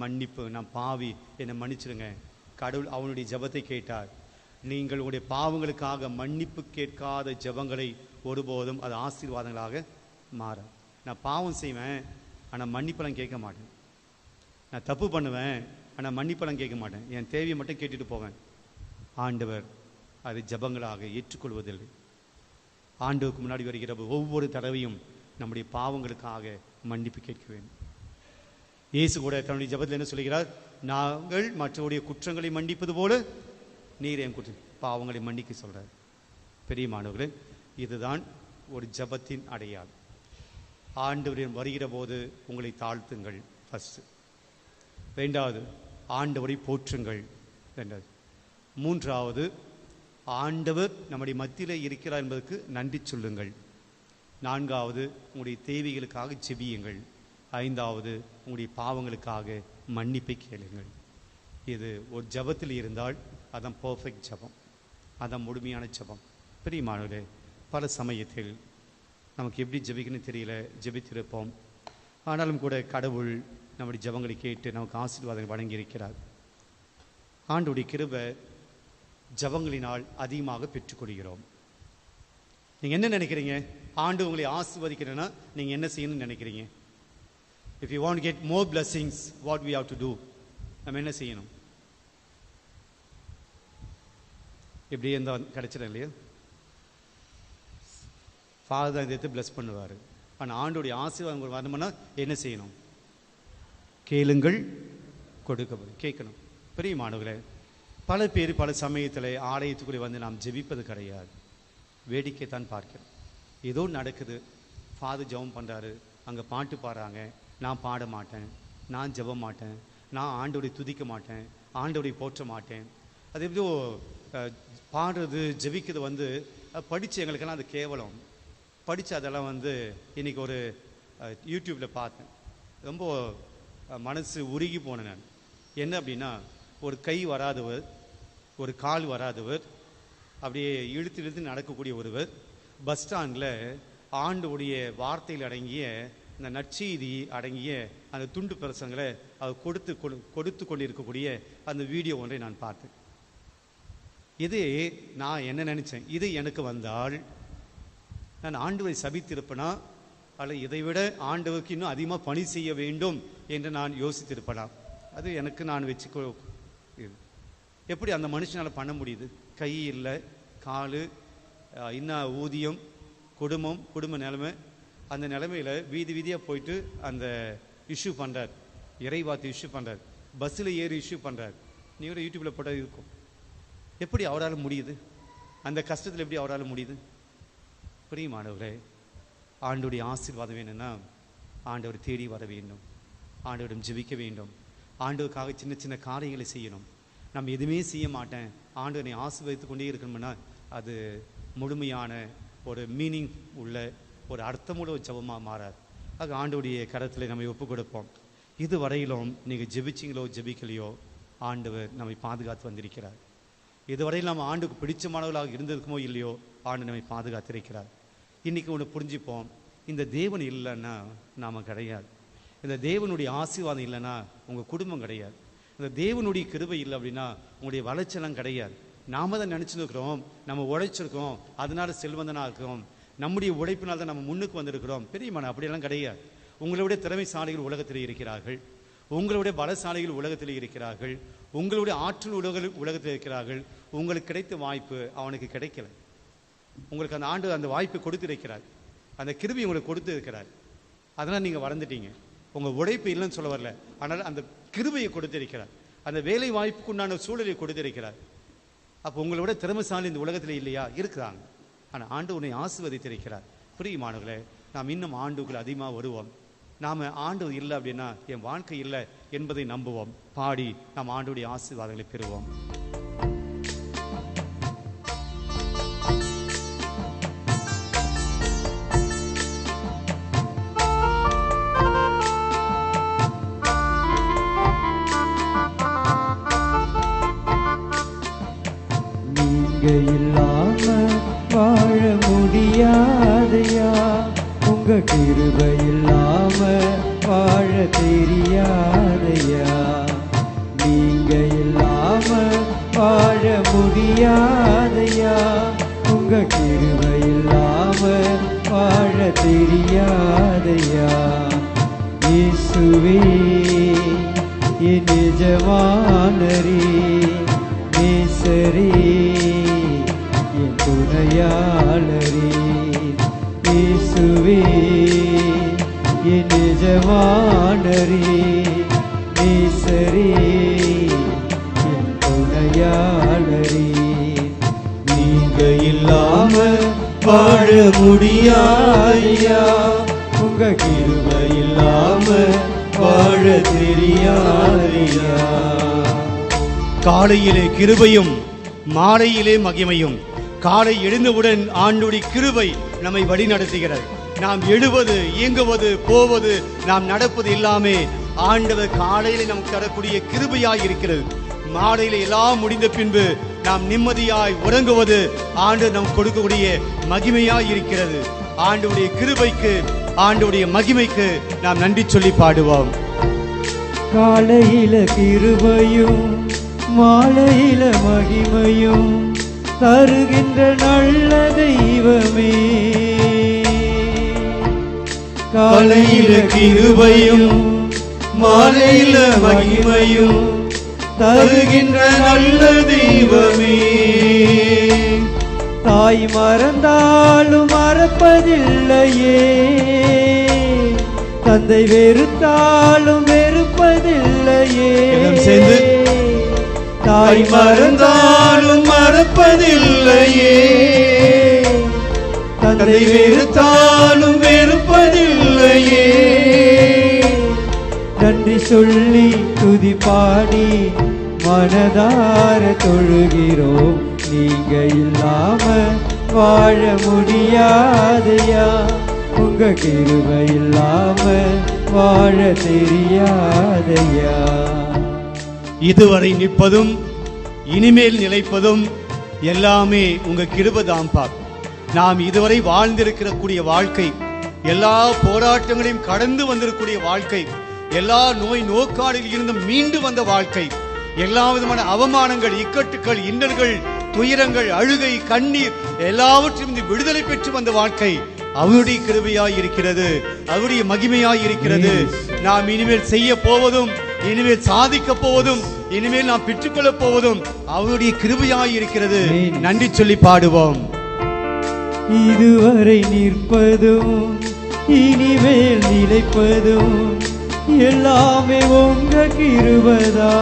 மன்னிப்பு. நான் பாவி, என்னை மன்னிச்சிடுங்க. கடவுள் அவனுடைய ஜபத்தை கேட்டார். நீங்கள் உங்களுடைய பாவங்களுக்காக மன்னிப்பு கேட்காத ஜபங்களை ஒருபோதும் அது ஆசீர்வாதங்களாக மாற. நான் பாவம் செய்வேன், ஆனால் மன்னிப்பெல்லாம் கேட்க மாட்டேன். நான் தப்பு பண்ணுவேன், ஆனால் மன்னிப்பெல்லாம் கேட்க மாட்டேன். என் தேவையை மட்டும் கேட்டுட்டு போவேன். ஆண்டவர் அது ஜபங்களாக ஏற்றுக்கொள்வதில்லை. ஆண்டவருக்கு முன்னாடி வருகிற ஒவ்வொரு தடவையும் நம்முடைய பாவங்களுக்காக மன்னிப்பு கேட்க வேண்டும். இயேசு கூட தன்னுடைய ஜபத்தில் என்ன சொல்கிறார்? நாங்கள் மற்றவருடைய குற்றங்களை மன்னிப்பது போல நீர் என் பாவங்களை மன்னிக்க சொல்றார். பெரியமானவர்களே, இதுதான் ஒரு ஜபத்தின் அடையாளம். ஆண்டவரின் வருகிற போது உங்களை தாழ்த்துங்கள் ஃபர்ஸ்ட். 2வது, ஆண்டவரை போற்றுங்கள். 2வது. 3வது, ஆண்டவர் நம்முடைய மத்தியில் இருக்கிறார் என்பதற்கு நன்றி சொல்லுங்கள். 4வது, உங்களுடைய தேவைகளுக்காக ஜெபியுங்கள். 5வது, உங்களுடைய பாவங்களுக்காக மன்னிப்பை கேளுங்கள். இது ஒரு ஜபத்தில் இருந்தால் அதான் பர்ஃபெக்ட் ஜபம், அதான் முழுமையான ஜபம். பிரியமானவர்களே, பல சமயத்தில் நமக்கு எப்படி ஜெபிக்கணும்னு தெரியல, ஜெபித்திருப்போம். ஆனாலும் கூட கடவுள் நம்முடைய ஜபங்களை கேட்டு நமக்கு ஆசீர்வாதம் வழங்கியிருக்கிறார். ஆண்டவருடைய கிருபை ஜபங்களினால் அதிகமாக பெற்றுக்கொள்கிறோம். நீங்கள் என்ன நினைக்கிறீங்க? ஆண்டு உங்களை ஆசீர்வதிக்கிறேன்னா நீங்கள் என்ன செய்யணும்னு நினைக்கிறீங்க? If you want get more blessings, what we have to do? நம்ம என்ன செய்யணும்? இப்படியே இருந்தால் கிடைச்சிடும் இல்லையா? ஃபாதர் இதை எடுத்து பிளஸ் பண்ணுவார். ஆனால் ஆண்டோடைய ஆசீர்வாதம் வரணும்னா என்ன செய்யணும்? கேளுங்கள், கொடுக்கப்படும். கேட்கணும். பிரியமானவர்களே, பல பேர் பல சமயத்தில் ஆலயத்துக்குள்ளே வந்து நாம் ஜெபிப்பது கிடையாது, வேடிக்கை தான் பார்க்கிறோம். ஏதோ நடக்குது, ஃபாதர் ஜெபம் பண்ணுறாரு, அங்கே பாட்டு பாடுறாங்க, நான் பாட மாட்டேன், நான் ஜெபம் மாட்டேன், நான் ஆண்டவரை துதிக்க மாட்டேன், ஆண்டவரை போற்ற மாட்டேன். அது எப்படியோ பாடுறது ஜெபிக்கிறது படித்து எங்களுக்கெல்லாம் அது கேவலம். படித்து அதெல்லாம் இன்றைக்கி ஒரு யூடியூப்பில் பார்த்தேன். ரொம்ப மனசு உருகி போனேன் நான். என்ன அப்படின்னா, ஒரு கை வராதவர், ஒரு கால் வராதவர், அப்படியே இழுத்து இழுத்து நடக்கக்கூடிய ஒருவர் பஸ் ஸ்டாண்டில் ஆண்டவுடைய வார்த்தையில் அடங்கிய இந்த நற்செய்தி அடங்கிய அந்த துண்டு பிரசங்களை அவர் கொடுத்து கொண்டு இருக்கக்கூடிய அந்த வீடியோ ஒன்றை நான் பார்த்தேன். இது நான் என்ன நினச்சேன், இது எனக்கு வந்தால் நான் ஆண்டவரை சபித்திருப்பேனா, அல்ல இதைவிட ஆண்டவருக்கு இன்னும் அதிகமாக பணி செய்ய வேண்டும் என்று நான் யோசித்திருப்பேனா? அது எனக்கு நான் வச்சுக்கோ. எப்படி அந்த மனுஷனால் பண்ண முடியுது? கை இல்லை, காலு, இன்னும் ஊதியம், குடும்ப நிலைமை, அந்த நிலைமையில் வீதி வீதியாக போயிட்டு அந்த இஷ்யூ பண்ணுறார், இறைவார்த்தை இஷ்யூ பண்ணுறார், பஸ்ஸில் ஏறி இஷ்யூ பண்ணுறார். நீங்களும் யூடியூப்பில் போட்டால் இருக்கும். எப்படி அவரால் முடியுது? அந்த கஷ்டத்தில் எப்படி அவரால் முடியுது? பிரியமானவரே, ஆண்டவருடைய ஆசீர்வாதம் வேணும்னா ஆண்டவர் தேடி வர வேண்டும், ஆண்டவரிடம் ஜெபிக்க வேண்டும், ஆண்டவருக்காக சின்ன சின்ன காரியங்களை செய்யணும். நம்ம எதுவுமே செய்ய மாட்டேன், ஆண்டவரை ஆசீர்வதித்து கொண்டே இருக்கணும்னா அது முழுமையான ஒரு மீனிங் உள்ள ஒரு அர்த்தமுள்ள ஒரு ஜெபமாக மாறாது. ஆக ஆண்டவருடைய கரத்தில் நம்மை ஒப்பு கொடுப்போம். இதுவரையிலும் நீங்கள் ஜெபிச்சிங்களோ ஜெபிக்கலையோ, ஆண்டவர் நம்மை பாதுகாத்து வந்திருக்கிறார். இதுவரையில் நம்ம ஆண்டுக்கு பிடிச்சமானவர்களாக இருந்திருக்குமோ இல்லையோ, ஆண்டு நம்மை பாதுகாத்திருக்கிறார். இன்றைக்கி ஒன்று புரிஞ்சுப்போம், இந்த தேவன் இல்லைன்னா நாம் கிடையாது. இந்த தேவனுடைய ஆசீர்வாதம் இல்லைன்னா உங்கள் குடும்பம் கிடையாது. இந்த தேவனுடைய கிருபை இல்லை அப்படின்னா உங்களுடைய வளர்ச்சியெல்லாம் கிடையாது. நாம் தான் நினச்சிருக்கிறோம், நம்ம உழைச்சிருக்கோம், அதனால செல்வந்தனாக இருக்கிறோம், நம்முடைய உழைப்பினால் தான் நம்ம முன்னுக்கு வந்திருக்கிறோம். பெரியமான அப்படியெல்லாம் கிடையாது. உங்களுடைய திறமைசாலிகள் உலகத்தில் இருக்கிறார்கள், உங்களுடைய பலசாலிகள் உலகத்தில் இருக்கிறார்கள், உங்களுடைய ஆற்றல் உலகத்தில் இருக்கிறார்கள். உங்களுக்கு கிடைத்த வாய்ப்பு அவனுக்கு கிடைக்கல. உங்களுக்கு அந்த ஆண்டு அந்த வாய்ப்பை கொடுத்திருக்கிறார், அந்த கிருபை உங்களுக்கு கொடுத்து இருக்கிறார். அதனால் நீங்கள் வளர்ந்துட்டீங்க. உங்கள் உழைப்பு இல்லைன்னு சொல்ல வரல, ஆனால் அந்த கிருபையை கொடுத்திருக்கிறார், அந்த வேலை வாய்ப்புக்கு உண்டான சூழலை கொடுத்திருக்கிறார். அப்போ உங்களோட திறமைசாலி இந்த உலகத்தில் இல்லையா? இருக்கிறாங்க. ஆனால் ஆண்டு உன்னை ஆசீர்வதித்திருக்கிறார். பிரியமானவர்களே, நாம் இன்னும் ஆண்டுகள் அதிகமாக வருவோம். நாம் ஆண்டவர் இல்லை அப்படின்னா என் வாழ்க்கை இல்லை என்பதை நம்புவோம். பாடி நாம் ஆண்டுடைய ஆசீர்வாதங்களை பெறுவோம். நீங்க இல்லாம வாழ முடியாதையா, உங்க கிருபை இல்லாம வாழ தெரியாதையா. நீங்க இல்லாம வாழ முடியாதையா, உங்க கிருபை இல்லாம வாழ தெரியாதையா. இயேசுவே என் எஜமானரே, நேசரே என் துணையாளரே. இயேசுவே என் எஜமானரே, நேசரே என் துணையாளரே. நீங்க இல்லாம வாழ முடியாதையா, உங்க கிருபை இல்லாம வாழ தெரியாதையா. காலையிலே கிருபையும் மாலையிலே மகிமையும். காலை எழுந்தவுடன் ஆண்டவருடைய கிருபை நம்மை வழி நடத்துகிறது. நாம் எழுவது, இயங்குவது, போவது, நாம் நடப்பது எல்லாமே ஆண்டவர் காலையிலே நமக்கு தரக்கூடிய கிருபையாய் இருக்கிறது. மாலையில எல்லாம் முடிந்த பின்பு நாம் நிம்மதியாய் உறங்குவது ஆண்டவர் நமக்கு கொடுக்கக்கூடிய மகிமையாய் இருக்கிறது. ஆண்டவருடைய கிருபைக்கு, ஆண்டவருடைய மகிமைக்கு நாம் நன்றி சொல்லி பாடுவோம். காலையில கிருபையும் மாலையில மகிமையும் தருகின்ற நல்ல தெய்வமே. காலையில கிருபையும் மாலையில மகிமையும் தருகின்ற நல்ல தெய்வமே. தாய் மறந்தாலும் மறப்பதில்லையே, தந்தை வெறுத்தாலும் வெறுப்பதில்லையே. சேர்ந்து தாய் மறந்தாலும் மறப்பதில்லையே, தந்தை வெறுத்தாலும் வெறுப்பதில்லையே. நன்றி சொல்லி துதி பாடி மனதார தொழுகிறோம். நீங்க இல்லாம வாழ முடியாதையா, உங்க கிருபை இல்லாம வாழ தெரியாதையா. இதுவரை நிற்பதும் இனிமேல் நிலைப்பதும் எல்லாமே உங்க கிருபைதான்பா. நாம் இதுவரை வாழ்ந்திருக்கிற கூடிய வாழ்க்கை, எல்லா போராட்டங்களையும் கடந்து வந்திருக்கூடிய வாழ்க்கை, எல்லா நோய் நோக்காடில் இருந்தும் மீண்டு வந்த வாழ்க்கை, எல்லா விதமான அவமானங்கள், இக்கட்டுகள், இன்னல்கள், துயரங்கள், அழுகை, கண்ணீர் எல்லாவற்றிலும் விடுதலை பெற்று வந்த வாழ்க்கை அவருடைய கிருபையாய் இருக்கிறது, அவருடைய மகிமையாய் இருக்கிறது. நாம் இனிமேல் செய்ய போவதும், இனிமேல் சாதிக்க போவதும், இனிமேல் நாம் பெற்றுக்கொள்ள போவதும் அவருடைய கிருபையாய் இருக்கிறது. நன்றி சொல்லி பாடுவோம். இதுவரை நிற்பதும் இனிமேல் நிலைப்பதும் எல்லாமே உங்க கிருபைதா.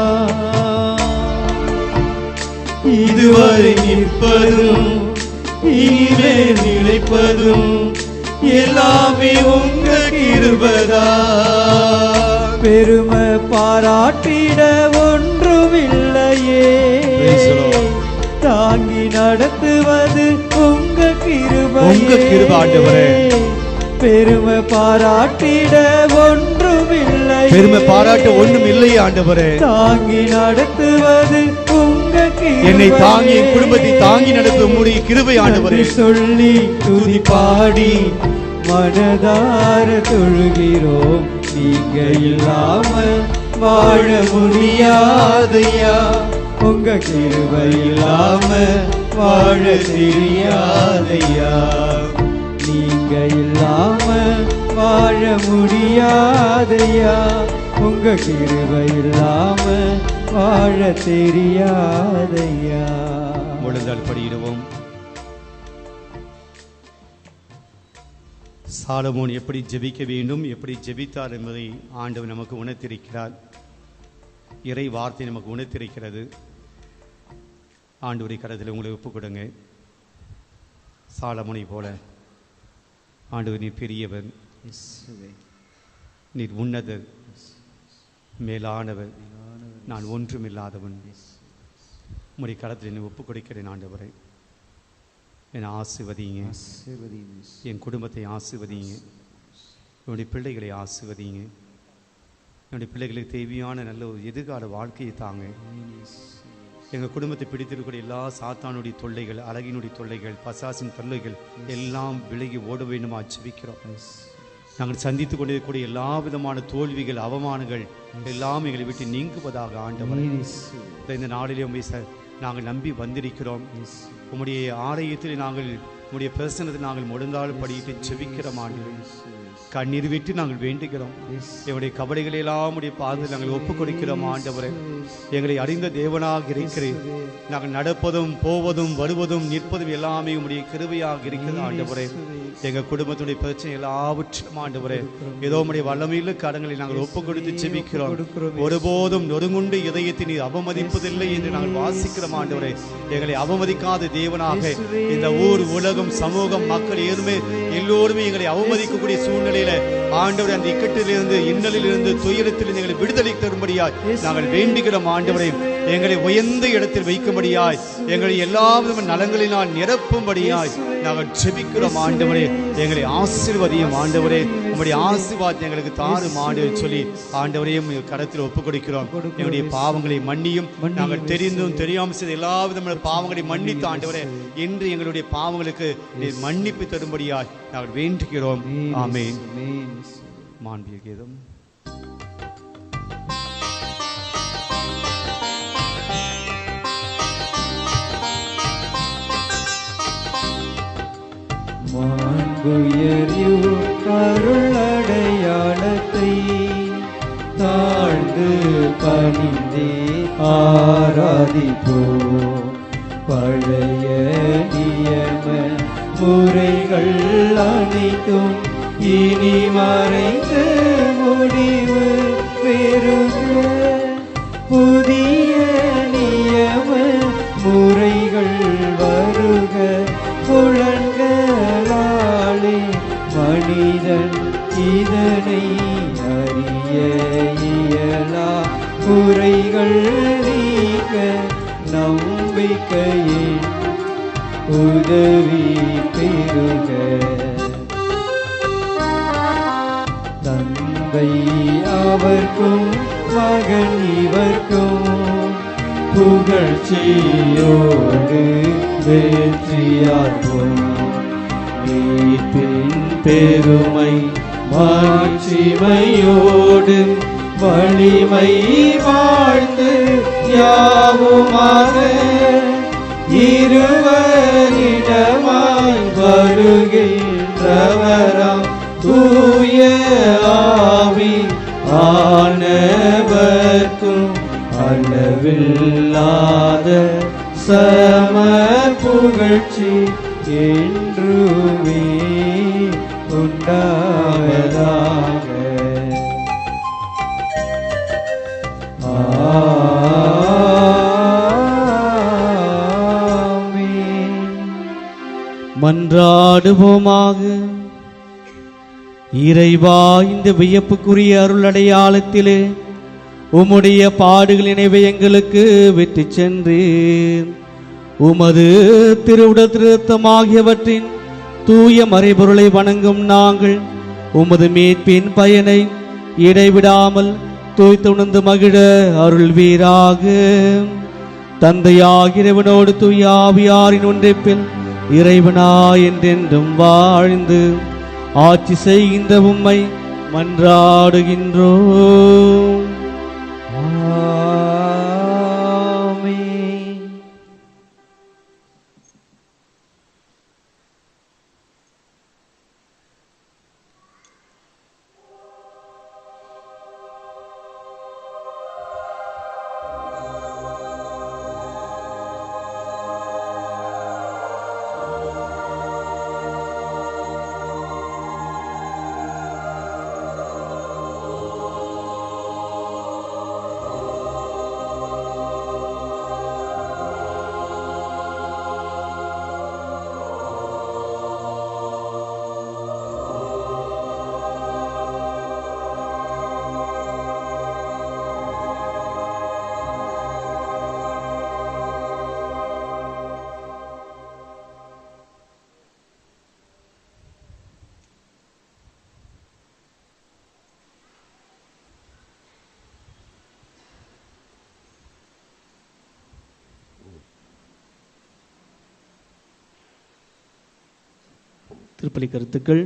இதுவரை நிற்பதும் இனிமேல் நிலைப்பதும் எல்லாமே உங்க கிருபைதா. பெருமை பாராட்டிட ஒன்றுமில்லையே, தாங்கி நடத்துவது உங்க கிருபை. உங்க கிருபை ஆண்டவரே. பெருமை பாராட்டிட ஒன்றுமில்லை, பெருமை பாராட்ட ஒன்றும் இல்லை ஆண்டவரே. தாங்கி நடத்துவது உங்க கிருபை. என்னை தாங்கி என் குடும்பத்தை தாங்கி நடத்தும் உம்முடைய கிருபை ஆண்டவரே. சொல்லி துதி பாடி மனதார தொழுகிறோம். நீங்க இல்லாம வாழ முடியாதையா, உங்க கிருபை இல்லாம வாழ தெரியாதையா. நீங்க இல்லாம வாழ முடியாதையா, உங்க கிருபை இல்லாம வாழ தெரியாதையா. முழந்தால் படியிடுவோம். சாலமோன் எப்படி ஜெபிக்க வேண்டும், எப்படி ஜெபித்தார் என்பதை ஆண்டவர் நமக்கு உணர்த்திருக்கிறார். இறை வார்த்தை நமக்கு உணர்த்திருக்கிறது. ஆண்டவரை கரத்தில் உங்களை ஒப்புக் கொடுங்க. சாலமோனை போல ஆண்டவர் நீர் பெரியவர், நீர் உன்னதர், மேலானவர், நான் ஒன்றுமில்லாதவன். உம்முடைய கரத்தில் என்னை ஒப்புக் கொடுக்கிறேன் ஆண்டவரை. என்னை ஆசீர்வதிங்க, என் குடும்பத்தை ஆசீர்வதிங்க, என்னுடைய பிள்ளைகளை ஆசீர்வதிங்க. என்னுடைய பிள்ளைகளுக்கு தேவையான நல்ல ஒரு எதிர்கால வாழ்க்கையை தாங்க. எங்கள் குடும்பத்தை பிடித்திருக்கக்கூடிய எல்லா சாத்தானுடைய தொல்லைகள், அழகினுடைய தொல்லைகள், பசாசின் தொல்லைகள் எல்லாம் விலகி ஓட வேண்டுமா ஜெபிக்கிறோம். நாங்கள் சந்தித்து கொண்டிருக்கக்கூடிய எல்லா விதமான தோல்விகள், அவமானங்கள் எல்லாம் எங்களை விட்டு நீங்குவதாக ஆண்டவர். இந்த நாளிலே உண்மை நாங்கள் நம்பி வந்திருக்கிறோம். உம்முடைய ஆலயத்தில் நாங்கள், உம்முடைய பிரசன்னத்தில் நாங்கள் முழந்தாள் படியிட்டு ஜெபிக்கிறோம் ஆண்டவரே. கண்ணீர் விட்டு நாங்கள் வேண்டுகிறோம். எங்களுடைய கவலைகளை எல்லாம் உடைய பாதத்தில் நாங்கள் ஒப்புக் கொடுக்கிறோம் ஆண்டவரே. எங்களை அறிந்த தேவனாக இருக்கிறேன். நாங்கள் நடப்பதும் போவதும் வருவதும் நிற்பதும் எல்லாமே உம்முடைய கிருபையாக இருக்கிறது ஆண்டவரே. எங்கள் குடும்பத்துடைய பிரச்சனை எல்லாவற்றும் ஆண்டவரே ஏதோ உம்முடைய வல்லமையுள்ள கடங்களை நாங்கள் ஒப்புக் கொடுத்து ஜெபிக்கிறோம். ஒருபோதும் நொறுங்குண்டு இதயத்தை நீர் அவமதிப்பதில்லை என்று நாங்கள் வாசிக்கிறோம் ஆண்டவரே. எங்களை அவமதிக்காத தேவனாக இந்த ஊர், உலகம், சமூகம், மக்கள் எல்லோருமே எங்களை அவமதிக்கக்கூடிய சூழ்நிலையில ஆண்டவரே அந்த இக்கட்டிலிருந்து, இன்னலிலிருந்து, துயரத்திலிருந்து எங்களை விடுதலை தரும்படியாய் நாங்கள் வேண்டுகிறோம் ஆண்டவரே. எங்களை உயர்ந்த இடத்தில் வைக்கும்படியாய், எங்களை எல்லா விதமான நலங்களினால் நிரப்பும்படியாய் நாங்கள் ஜெபிக்கிறோம் ஆண்டவரே. எங்களை ஆசீர்வதியும் ஆண்டவரே. உம்முடைய ஆசீர்வாதத்தை எங்களுக்கு தாரும் ஆண்டவரே சொல்லி ஆண்டவரையும் கரத்தில் ஒப்புக் கொடுக்கிறோம். எங்களுடைய பாவங்களை மன்னியும். நாங்கள் தெரிந்தும் தெரியாமல் செய்த எல்லா விதமான பாவங்களை மன்னித்து ஆண்டவரே இன்று எங்களுடைய பாவங்களுக்கு நீர் மன்னிப்பு தரும்படியாய் நாங்கள் வேண்டுகிறோம். ஆமென். மாண்பிய கீதம். மாண்புயர்யு அருளடையாளத்தை தாழ்ந்து பணிந்தே ஆராதிப்போம். பழைய நியம முறைகள் அனைத்தும் இனி மறைந்து முடிவு பெறுக. புதிய நியம முறைகள் வருக. புலன்களால் மனிதன் இதனை அறிய இயலா குறைகள் நீக்க நம்பிக்கையின் உதவி பெறுக. தந்தை அவர்க்கும் மகன் இவர்க்கும் புகழ்ச்சியோடு வெற்றியார்க்கும். மீட்பின் பெருமை மாட்சிமையோடு வலிமை வாழ்ந்து யாவுமாக இருவரிடமாய் வருகின்றவராம் தூய ஆவி ஆனவர்க்கும் அளவில்லாத சம புகழ்ச்சி என்றுமே உண்டாவதாக. மன்றாடுவோமாக. இறைவா, இந்த வியப்புக்குரிய அருள் அடையாளத்திலே உம்முடைய பாடுகள் நினைவை எங்களுக்கு விட்டு சென்றீர். உமது திருவுடல் திருத்தமாகியவற்றின் தூய மறைபொருளை வணங்கும் நாங்கள் உமது மீட்பின் பயனை இடைவிடாமல் தூய்த்துணர்ந்து மகிழ அருள்வீராக. தந்தையாகிறவனோடு தூய ஆவியாரின் ஒன்றிப்பில் இறைவனா என்றென்றும் வாழ்ந்து ஆட்சி செய்கின்ற உம்மை மன்றாடுகின்றோம். திருப்பலி கருத்துக்கள்.